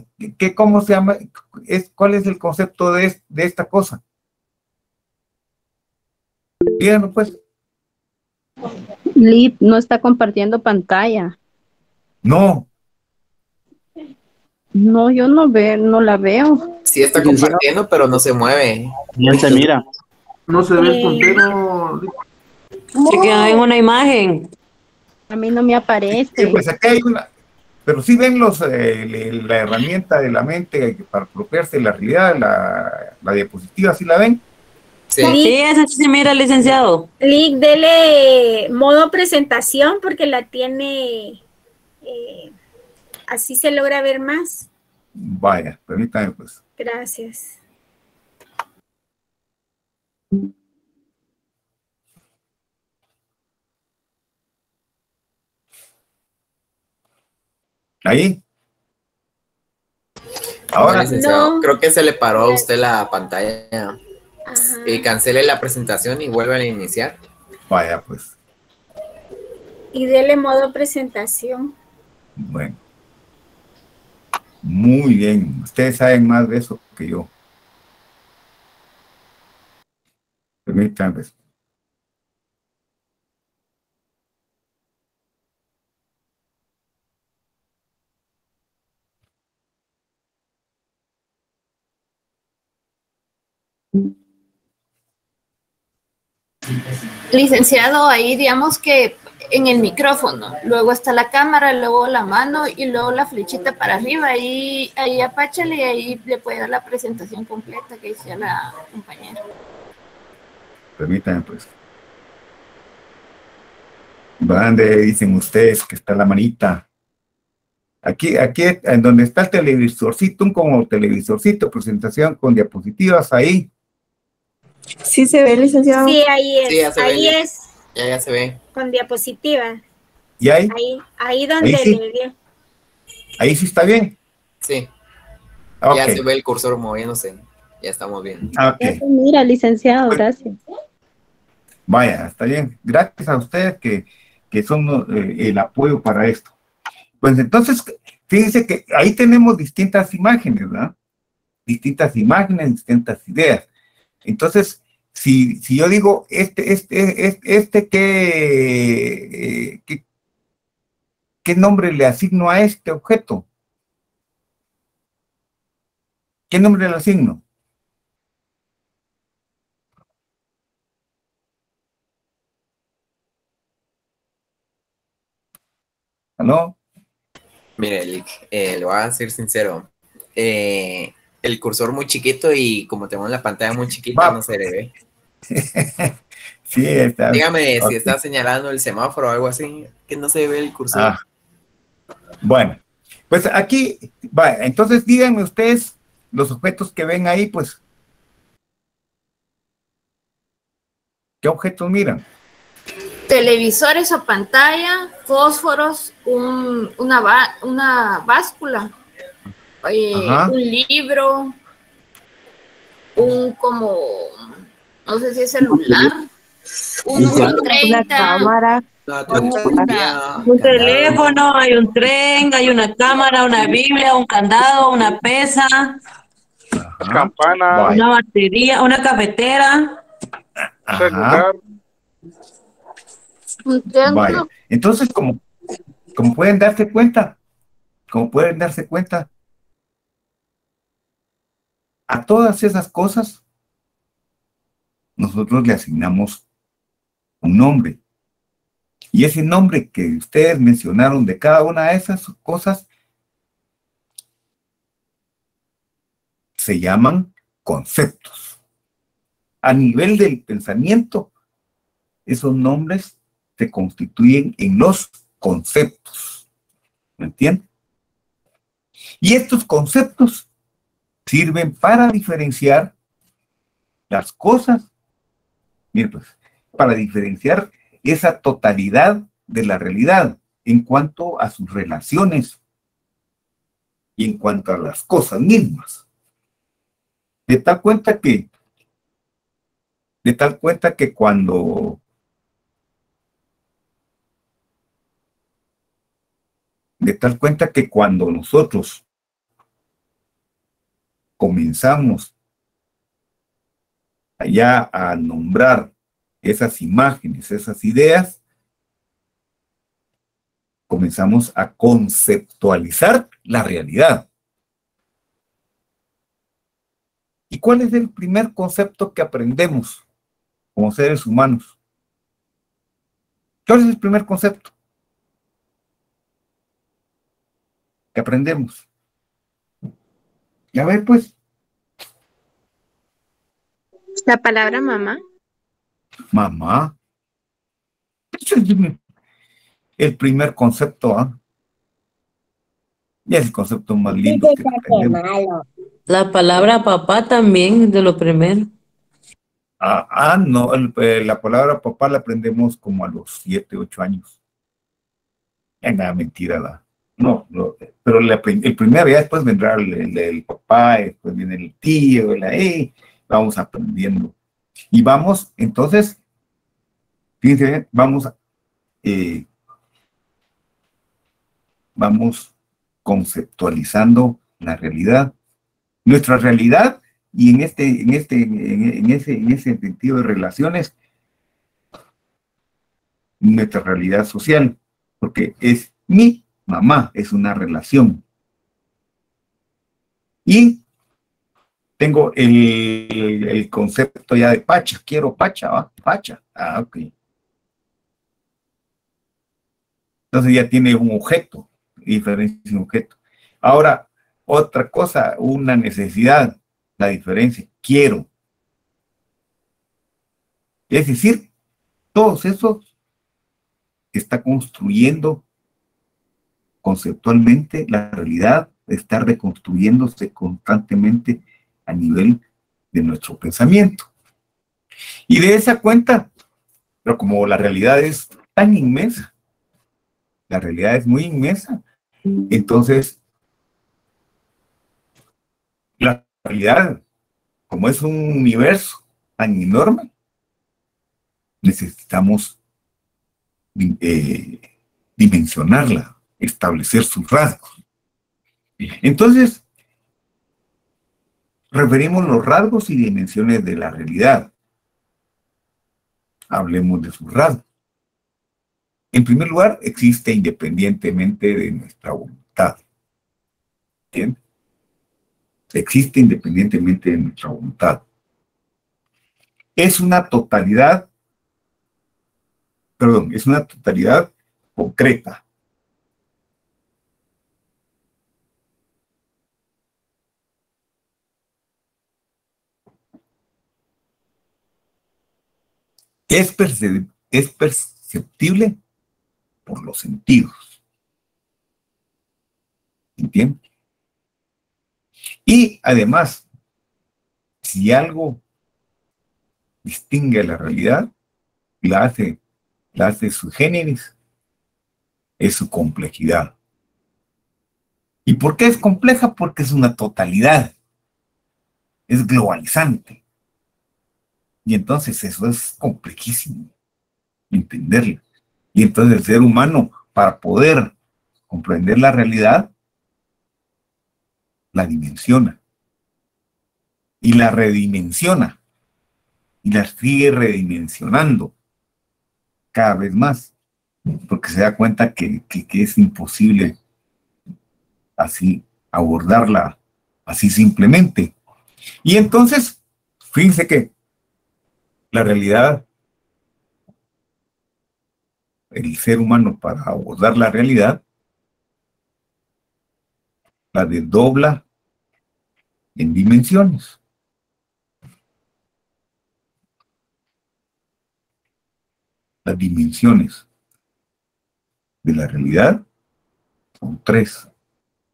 ¿cómo se llama? ¿Cuál es el concepto de esta cosa? Díganos, pues. Lip no está compartiendo pantalla. No. No, yo no la veo. Sí está compartiendo, pero no se mueve. No se mira. No se ve el puntero. Se quedó en una imagen. A mí no me aparece. Sí, pues aquí hay una, pero sí ven la herramienta de la mente para apropiarse la realidad, la diapositiva, ¿sí la ven? Sí, esa sí se mira, licenciado. Lick, dele modo presentación porque la tiene, así se logra ver más. Vaya, permítame pues. Gracias. Ahí. Ahora no. Creo que se le paró a usted la pantalla. Cancele la presentación y vuelva a iniciar. Vaya, pues. Y dele modo presentación. Bueno. Muy bien. Ustedes saben más de eso que yo. Permítanme pues. Licenciado, ahí digamos que en el micrófono, luego está la cámara, luego la mano y luego la flechita para arriba, ahí apáchale y ahí le puede dar la presentación completa que decía la compañera. Permítanme pues. ¿Dónde dicen ustedes que está la manita? Aquí, en donde está el televisorcito, como televisorcito, presentación con diapositivas ahí. Sí se ve, licenciado. Sí, ahí es. Sí, ya se ahí ve. es. Ya se ve. Con diapositiva. ¿Y ahí? Ahí donde ahí sí. le dio. Ahí sí está bien. Sí. Okay. Ya se ve el cursor moviéndose. Ya estamos bien. Okay. Mira, licenciado, gracias. Vaya, está bien. Gracias a ustedes que son el apoyo para esto. Pues entonces, fíjense que ahí tenemos distintas imágenes, ¿verdad? Distintas imágenes, distintas ideas. Entonces, si yo digo, ¿qué nombre le asigno a este objeto? ¿Qué nombre le asigno? ¿Aló? Mire, Lick, le voy a ser sincero. El cursor muy chiquito y como tenemos la pantalla muy chiquita, no se le ve. Sí, está. Dígame si está señalando el semáforo o algo así, que no se ve el cursor. Bueno, pues aquí, vaya, entonces díganme ustedes los objetos que ven ahí, pues. ¿Qué objetos miran? Televisores o pantalla, fósforos, una báscula, un libro, no sé si es celular, un 30, una cámara, un teléfono, hay un tren, hay una cámara, una Biblia, un candado, una pesa, campana, una batería, una cafetera, celular. Vaya. Entonces, como pueden darse cuenta, a todas esas cosas, nosotros le asignamos un nombre. Y ese nombre que ustedes mencionaron de cada una de esas cosas se llaman conceptos. A nivel del pensamiento, esos nombres se constituyen en los conceptos. ¿Me entienden? Y estos conceptos sirven para diferenciar las cosas, miren pues, para diferenciar esa totalidad de la realidad en cuanto a sus relaciones y en cuanto a las cosas mismas. De tal cuenta que cuando nosotros comenzamos allá a nombrar esas imágenes, esas ideas, comenzamos a conceptualizar la realidad. ¿Y cuál es el primer concepto que aprendemos como seres humanos? ¿Cuál es el primer concepto que aprendemos? Ya ve, pues. La palabra mamá. Mamá. El primer concepto, ¿ah? Y es el concepto más lindo que aprendemos. La palabra papá también es de lo primero. No, la palabra papá la aprendemos como a los 7, 8 años. Ya nada, mentira. No, pero el primero, ya después vendrá el papá, después viene el tío, vamos aprendiendo. Y vamos, entonces, fíjense, vamos conceptualizando la realidad, nuestra realidad, y en ese sentido de relaciones, nuestra realidad social, porque es mi mamá, es una relación. Y tengo el concepto ya de Pacha, quiero Pacha, ¿va? Pacha, ok. Entonces ya tiene un objeto, diferencia de un objeto. Ahora, otra cosa, una necesidad, la diferencia, quiero. Es decir, todos esos está construyendo conceptualmente la realidad, está reconstruyéndose constantemente a nivel de nuestro pensamiento. Y de esa cuenta, pero como la realidad es tan inmensa, la realidad es muy inmensa, entonces la realidad, como es un universo tan enorme, necesitamos dimensionarla, establecer sus rasgos. Entonces, referimos los rasgos y dimensiones de la realidad. Hablemos de sus rasgos. En primer lugar, existe independientemente de nuestra voluntad. ¿Entiendes? Existe independientemente de nuestra voluntad. Es una totalidad concreta. Es perceptible por los sentidos. ¿Entiendes? Y además, si algo distingue la realidad, la hace su génesis, es su complejidad. ¿Y por qué es compleja? Porque es una totalidad, es globalizante. Y entonces eso es complejísimo, entenderlo. Y entonces el ser humano, para poder comprender la realidad, la dimensiona. Y la redimensiona. Y la sigue redimensionando cada vez más. Porque se da cuenta que es imposible así abordarla así simplemente. Y entonces, fíjense que la realidad, el ser humano para abordar la realidad, la desdobla en dimensiones. Las dimensiones. de la realidad son tres: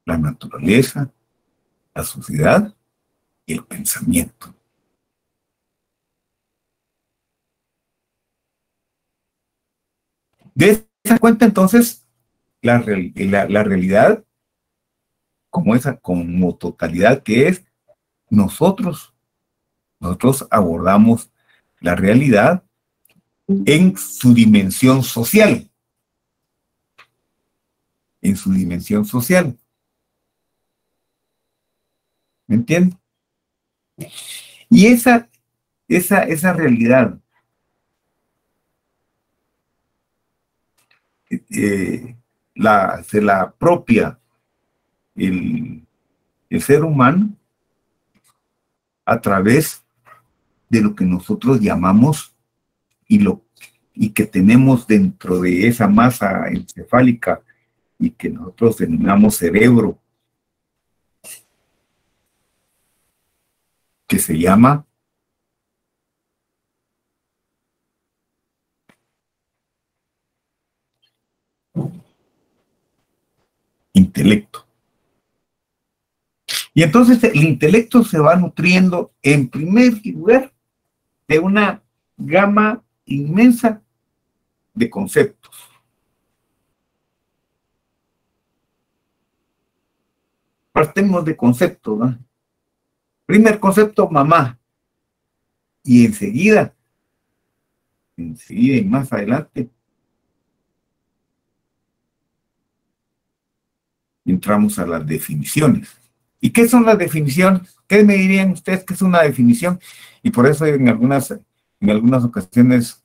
la naturaleza, la sociedad y el pensamiento. De esa cuenta, entonces, la realidad, como totalidad que es, nosotros abordamos la realidad en su dimensión social. En su dimensión social. ¿Me entienden? Y esa realidad se la apropia el ser humano a través de lo que nosotros llamamos y que tenemos dentro de esa masa encefálica y que nosotros denominamos cerebro, que se llama intelecto. Y entonces el intelecto se va nutriendo en primer lugar de una gama inmensa de conceptos. Partemos de conceptos, ¿no? Primer concepto, mamá. Y enseguida y más adelante, entramos a las definiciones. ¿Y qué son las definiciones? ¿Qué me dirían ustedes que es una definición? Y por eso en algunas ocasiones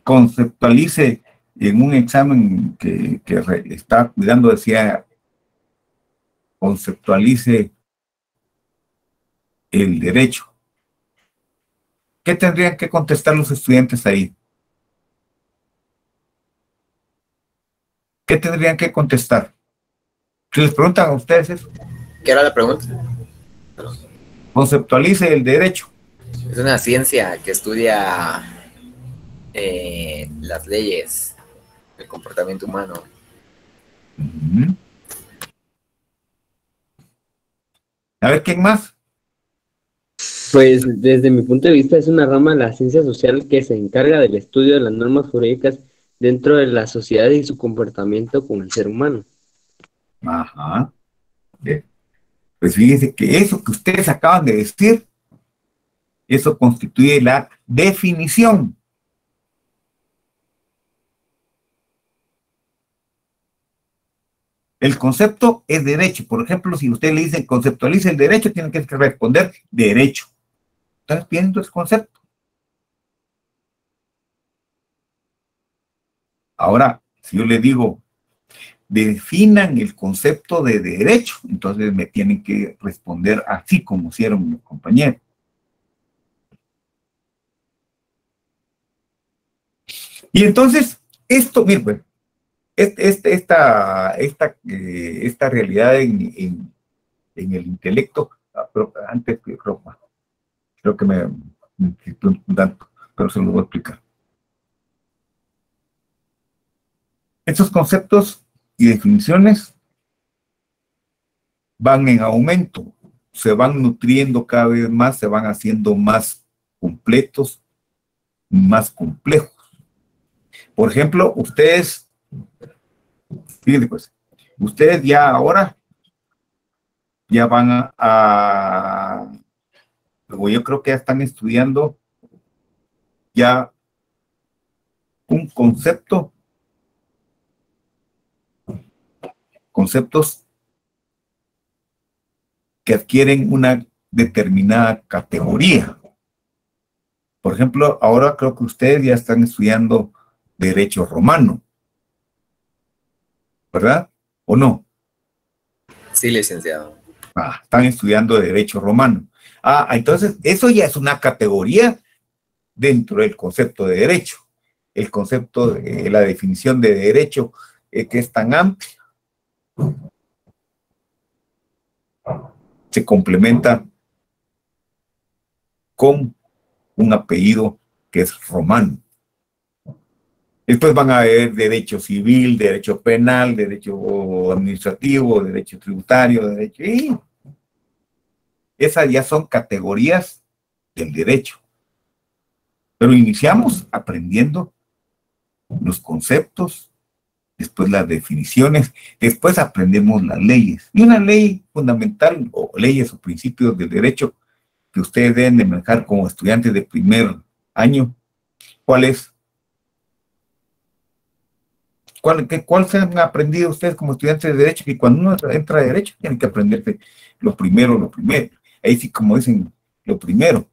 conceptualice en un examen que está cuidando, decía, conceptualice el derecho. ¿Qué tendrían que contestar los estudiantes ahí? ¿Qué tendrían que contestar? Si les preguntan a ustedes eso. ¿Qué era la pregunta? Conceptualice el derecho. Es una ciencia que estudia las leyes, el comportamiento humano. A ver, ¿quién más? Pues desde mi punto de vista es una rama de la ciencia social que se encarga del estudio de las normas jurídicas dentro de la sociedad y su comportamiento con el ser humano. Ajá. Bien. Pues fíjense que eso que ustedes acaban de decir, eso constituye la definición. El concepto es derecho. Por ejemplo, si usted le dice conceptualice el derecho, tiene que responder derecho. ¿Estás viendo el concepto? Ahora, si yo le digo definan el concepto de derecho, entonces me tienen que responder así como hicieron mis compañeros. Y entonces, esto, miren, pues, esta realidad en el intelecto, pero antes creo que me quitó un tanto, pero se lo voy a explicar. Estos conceptos y definiciones van en aumento, se van nutriendo cada vez más, se van haciendo más completos, más complejos. Por ejemplo, ustedes, fíjense pues, ustedes ya ahora ya van luego yo creo que ya están estudiando ya un conceptos que adquieren una determinada categoría. Por ejemplo, ahora creo que ustedes ya están estudiando derecho romano, ¿verdad? ¿O no? Sí, licenciado. Están estudiando derecho romano. Entonces, eso ya es una categoría dentro del concepto de derecho. El concepto de la definición de derecho que es tan amplia. se complementa con un apellido que es romano. Después van a haber derecho civil, derecho penal, derecho administrativo, derecho tributario, derecho... Y esas ya son categorías del derecho. Pero iniciamos aprendiendo los conceptos, después las definiciones, después aprendemos las leyes. Y una ley fundamental, o leyes o principios del derecho, que ustedes deben de manejar como estudiantes de primer año, ¿cuál es? ¿Cuál se han aprendido ustedes como estudiantes de derecho? Que cuando uno entra a derecho, tienen que aprenderse lo primero. Ahí sí, como dicen, lo primero.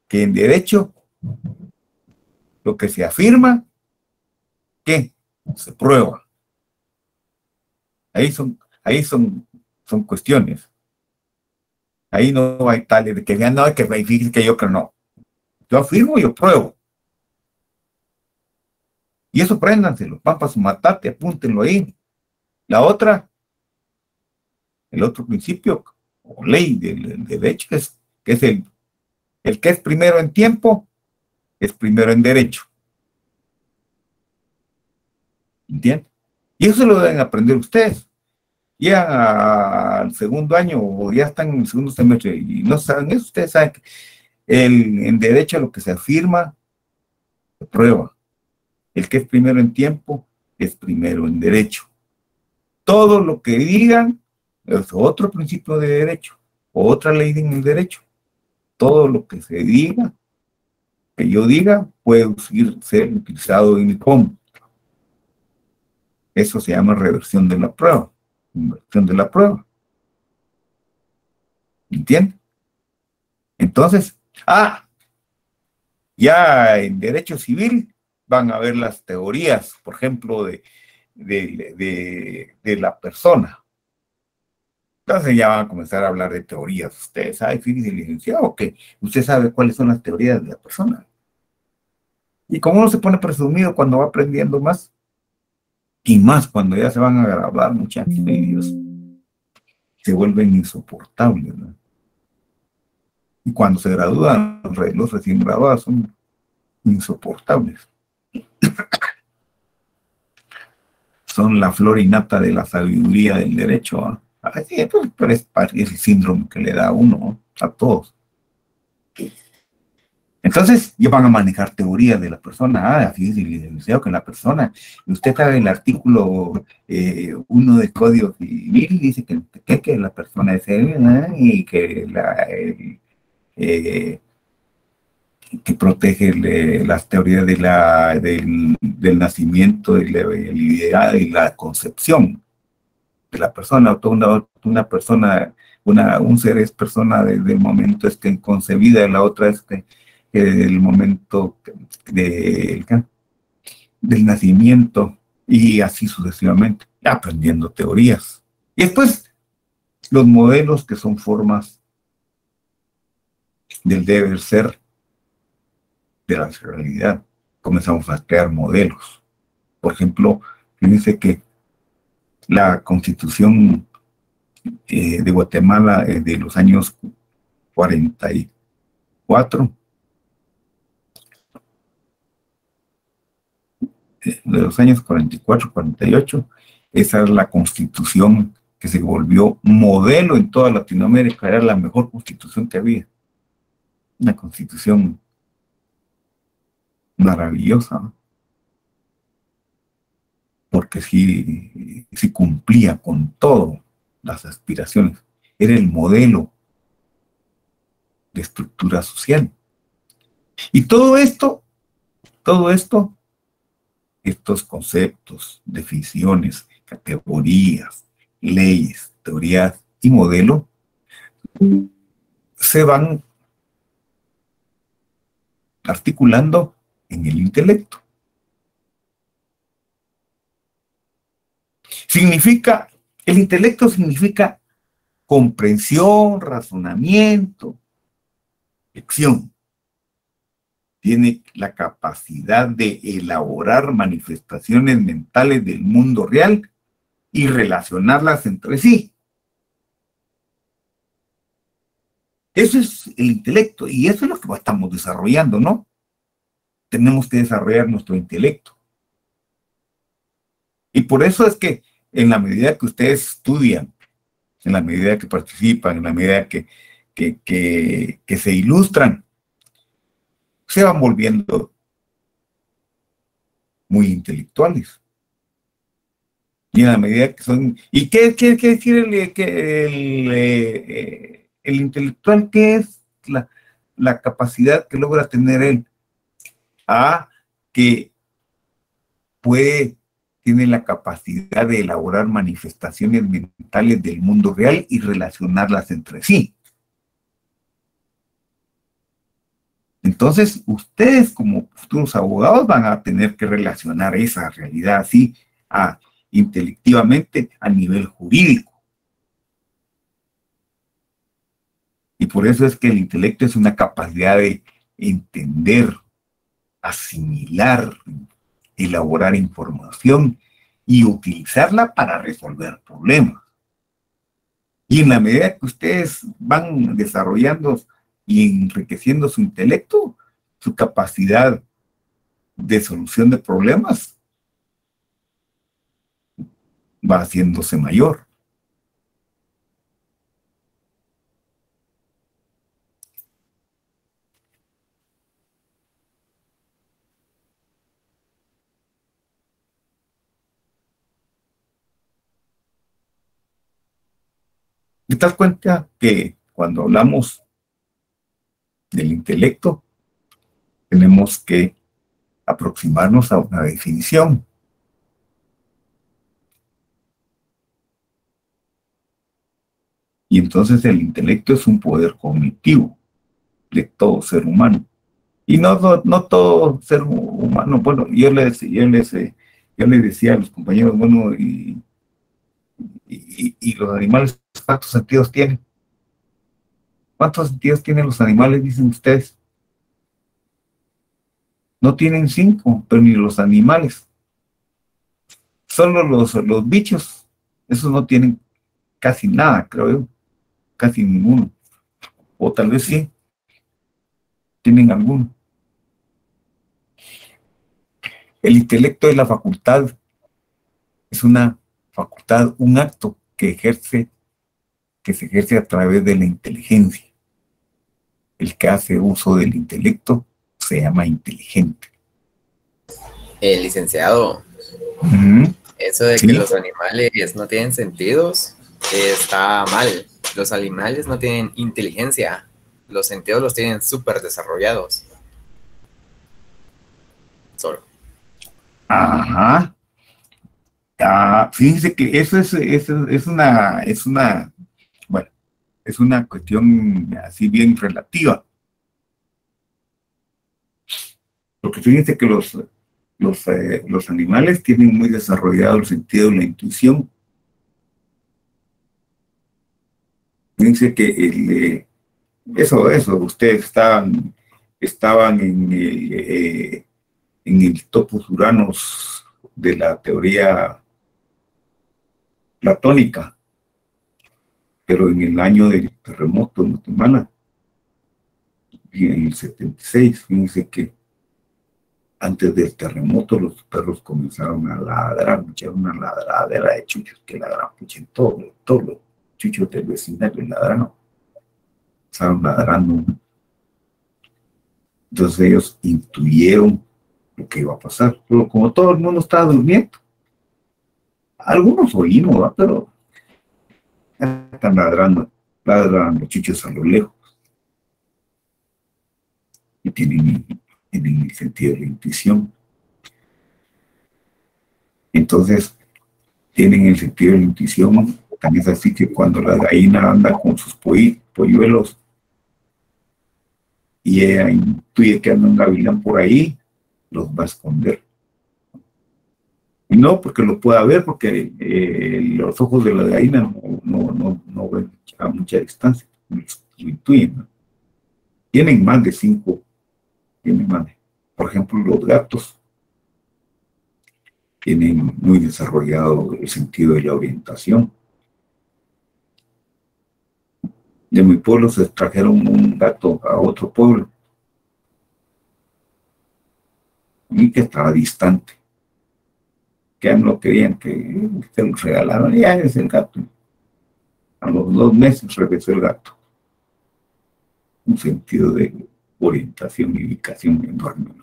Que en derecho, lo que se afirma, ¿qué? Se prueba. Ahí son cuestiones. Ahí no hay tales de que ya no hay que verificar que yo creo, no. Yo afirmo y yo pruebo. Y eso préndanselo, van para su matate, apúntenlo ahí. La otra, el otro principio, o ley del derecho, que es el que es primero en tiempo, es primero en derecho. ¿Entienden? Y eso lo deben aprender ustedes. Ya al segundo año, o ya están en el segundo semestre, y no saben eso, ustedes saben que en derecho lo que se afirma, se prueba. El que es primero en tiempo, es primero en derecho. Todo lo que digan es otro principio de derecho, otra ley en el derecho. Todo lo que se diga, que yo diga, puede ser utilizado en mi contra. Eso se llama reversión de la prueba. Inversión de la prueba. ¿Entienden? Entonces, ya en derecho civil van a ver las teorías, por ejemplo, de la persona. Entonces ya van a comenzar a hablar de teorías. Usted sabe, fíjese, licenciado, que usted sabe cuáles son las teorías de la persona. Y como uno se pone presumido cuando va aprendiendo más, y más cuando ya se van a graduar, muchachos, Dios, se vuelven insoportables, ¿no? Y cuando se gradúan, los recién graduados son insoportables. Son la flor innata de la sabiduría del derecho, ¿no? Pero es el síndrome que le da a uno, ¿no? A todos. Entonces, ya van a manejar teorías de la persona. Fíjese, licenciado, que la persona, usted sabe el artículo 1 del Código Civil, dice que la persona es él, ¿no? Y que que protege las teorías del nacimiento, de la viabilidad y la concepción de la persona. Una persona, un ser es persona desde el momento concebida, la otra es el momento del nacimiento, y así sucesivamente, aprendiendo teorías. Y después, los modelos, que son formas del deber ser de la realidad. Comenzamos a crear modelos. Por ejemplo, fíjense que la Constitución de Guatemala de los años 44, de los años 44, 48, esa es la Constitución que se volvió modelo en toda Latinoamérica. Era la mejor Constitución que había. Una Constitución maravillosa, ¿no? Porque sí cumplía con todas las aspiraciones. Era el modelo de estructura social. Y todo esto, estos conceptos, definiciones, categorías, leyes, teorías y modelo, se van articulando en el intelecto. El intelecto significa comprensión, razonamiento, acción. Tiene la capacidad de elaborar manifestaciones mentales del mundo real y relacionarlas entre sí. Eso es el intelecto, y eso es lo que estamos desarrollando, ¿no? Tenemos que desarrollar nuestro intelecto. Y por eso es que en la medida que ustedes estudian, en la medida que participan, en la medida que se ilustran, se van volviendo muy intelectuales. Y en la medida que son... ¿Y qué quiere decir el intelectual? ¿Qué es la capacidad que logra tener él? Que tiene la capacidad de elaborar manifestaciones mentales del mundo real y relacionarlas entre sí. Entonces, ustedes como futuros abogados van a tener que relacionar esa realidad así, intelectivamente a nivel jurídico. Y por eso es que el intelecto es una capacidad de entender, asimilar, elaborar información y utilizarla para resolver problemas. Y en la medida que ustedes van desarrollando y enriqueciendo su intelecto, su capacidad de solución de problemas va haciéndose mayor. ¿Te das cuenta que cuando hablamos del intelecto tenemos que aproximarnos a una definición? Y entonces el intelecto es un poder cognitivo de todo ser humano. Y no todo ser humano. Bueno, yo les decía a los compañeros, bueno, y los animales, ¿cuántos sentidos tienen? ¿Cuántos sentidos tienen los animales, dicen ustedes? No tienen 5, pero ni los animales. Solo los bichos, esos no tienen casi nada, creo yo. Casi ninguno. O tal vez sí. Tienen alguno. El intelecto es la facultad. Es una facultad, un acto que se ejerce a través de la inteligencia. El que hace uso del intelecto se llama inteligente. Licenciado, eso de que los animales no tienen sentidos está mal. Los animales no tienen inteligencia. Los sentidos los tienen súper desarrollados. Solo. Ajá. Fíjense que eso es una cuestión así bien relativa. Porque fíjense que los animales tienen muy desarrollado el sentido de la intuición. Fíjense que ustedes estaban en el topos uranos de la teoría platónica, pero en el año del terremoto en Guatemala, en el 76, fíjense que antes del terremoto los perros comenzaron a ladrar, echaron una ladradera de chuchos que ladran, en todos los chuchos del vecindario ladraron, estaban ladrando. Entonces ellos intuyeron lo que iba a pasar, pero como todo el mundo estaba durmiendo, algunos oímos, ¿verdad? Pero están ladrando los chuchos a lo lejos y tienen el sentido de la intuición. Entonces tienen el sentido de la intuición. Tan es así que cuando la gallina anda con sus polluelos y ella intuye que anda un gavilán por ahí, los va a esconder. Y no porque lo pueda ver, porque los ojos de la gallina no ven a mucha distancia, lo intuyen, ¿no? Tienen más de 5, por ejemplo, los gatos tienen muy desarrollado el sentido de la orientación. De mi pueblo se trajeron un gato a otro pueblo y que estaba distante, que no querían que se lo regalaran. Ya es el gato. A los 2 meses regresó el gato. Un sentido de orientación y ubicación enorme.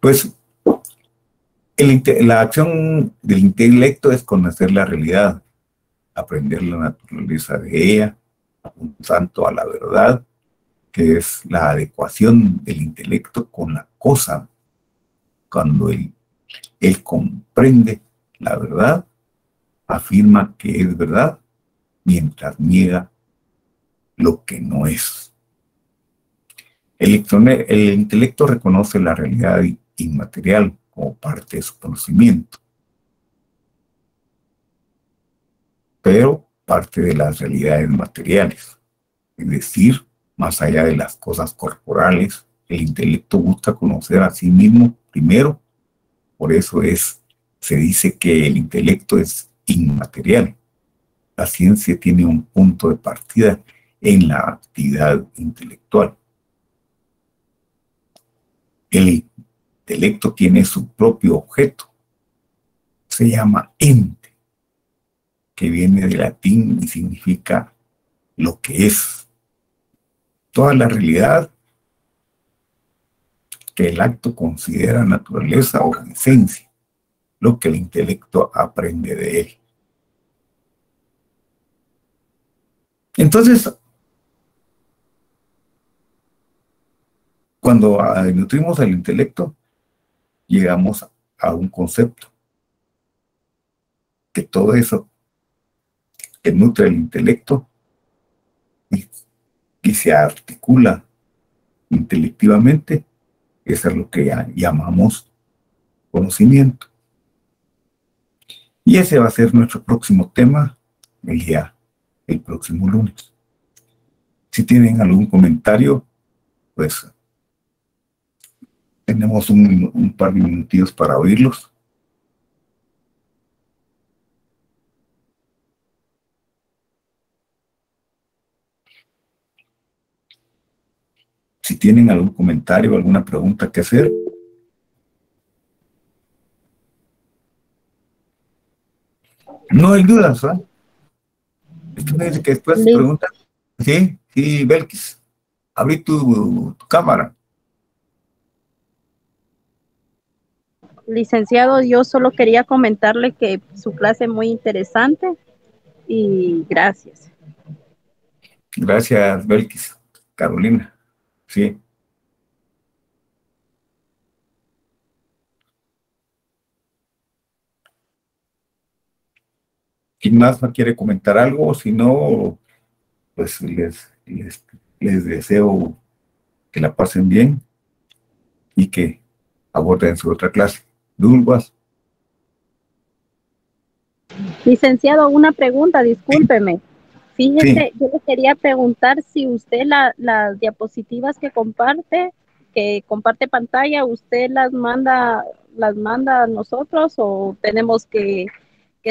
Pues la acción del intelecto es conocer la realidad, aprender la naturaleza de ella, apuntando a la verdad, que es la adecuación del intelecto con la cosa. Cuando él comprende la verdad, afirma que es verdad, mientras niega lo que no es. El intelecto reconoce la realidad inmaterial como parte de su conocimiento, pero parte de las realidades materiales. Es decir, más allá de las cosas corporales, el intelecto busca conocer a sí mismo primero. Por eso se dice que el intelecto es inmaterial. La ciencia tiene un punto de partida en la actividad intelectual. El intelecto tiene su propio objeto. Se llama ente, que viene del latín y significa lo que es. Toda la realidad que el acto considera naturaleza o esencia, lo que el intelecto aprende de él. Entonces, cuando nutrimos al intelecto, llegamos a un concepto, que todo eso que nutre el intelecto y se articula intelectivamente, eso es lo que llamamos conocimiento. Y ese va a ser nuestro próximo tema el próximo lunes. Si tienen algún comentario, pues tenemos un par de minutillos para oírlos. Si tienen algún comentario, alguna pregunta que hacer. No hay dudas, ¿ah? Esto me dice que después se pregunta. Sí, Belkis. Abrí tu cámara. Licenciado, yo solo quería comentarle que su clase es muy interesante y gracias. Gracias, Belkis. Carolina. Sí. ¿Quién más quiere comentar algo? Si no, pues les deseo que la pasen bien y que aborden su otra clase. Dulguas. Licenciado, una pregunta, discúlpeme. Fíjese, yo le quería preguntar si usted las diapositivas que comparte pantalla, ¿usted las manda a nosotros o tenemos que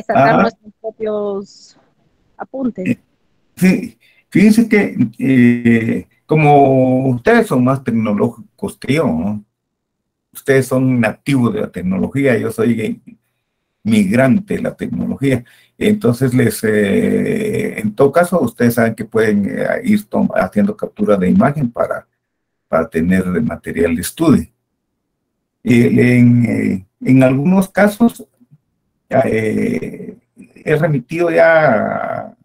sacar nuestros propios apuntes? Sí, fíjense que como ustedes son más tecnológicos que yo, ¿no? Ustedes son nativos de la tecnología, yo soy migrante de la tecnología. Entonces, en todo caso, ustedes saben que pueden ir haciendo captura de imagen para tener material de estudio. En algunos casos, he remitido ya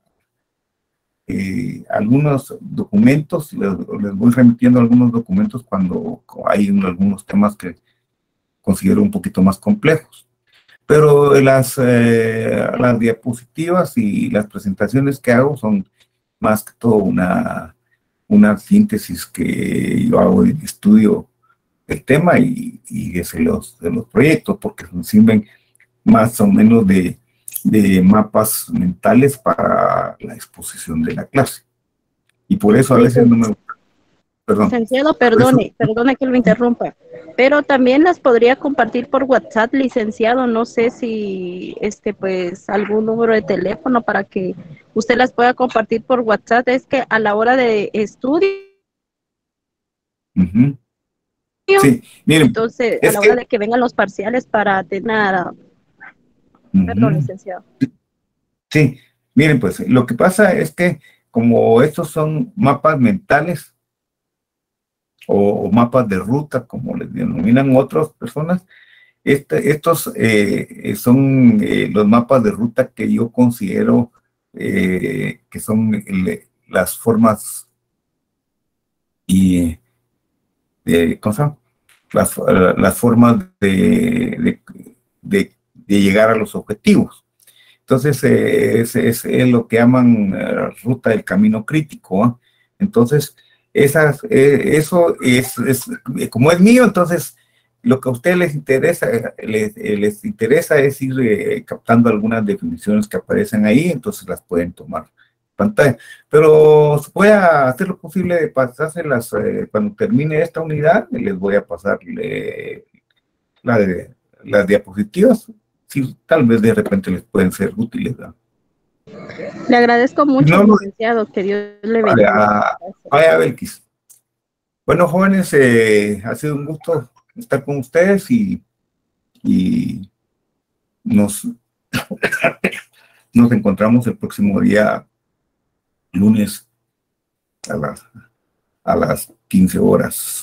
algunos documentos, les voy remitiendo algunos documentos cuando hay algunos temas que considero un poquito más complejos. Pero las diapositivas y las presentaciones que hago son más que todo una síntesis que yo hago en estudio del tema y de los proyectos, porque nos sirven más o menos de mapas mentales para la exposición de la clase. Y por eso a veces no me gusta. Perdón. Licenciado, perdone que lo interrumpa. pero también las podría compartir por WhatsApp, licenciado. No sé si pues algún número de teléfono para que usted las pueda compartir por WhatsApp. Es que a la hora de estudio, sí, miren, entonces a la hora de que vengan los parciales para tener, perdón, licenciado. Sí, miren, pues lo que pasa es que como estos son mapas mentales o mapas de ruta, como les denominan otras personas, estos son los mapas de ruta que yo considero que son las formas y ¿cómo se llama? Las formas de llegar a los objetivos. Entonces, es lo que llaman ruta del camino crítico, ¿eh? Entonces, eso es, como es mío, entonces, lo que a ustedes les interesa es ir captando algunas definiciones que aparecen ahí, entonces las pueden tomar pantalla. Pero voy a hacer lo posible de pasárselas cuando termine esta unidad, les voy a pasar las diapositivas. Sí, tal vez de repente les pueden ser útiles, ¿verdad? Le agradezco mucho, licenciado, que Dios le bendiga. Vaya, Belkis. Bueno, jóvenes, ha sido un gusto estar con ustedes y nos encontramos el próximo día, lunes, a las 15 horas.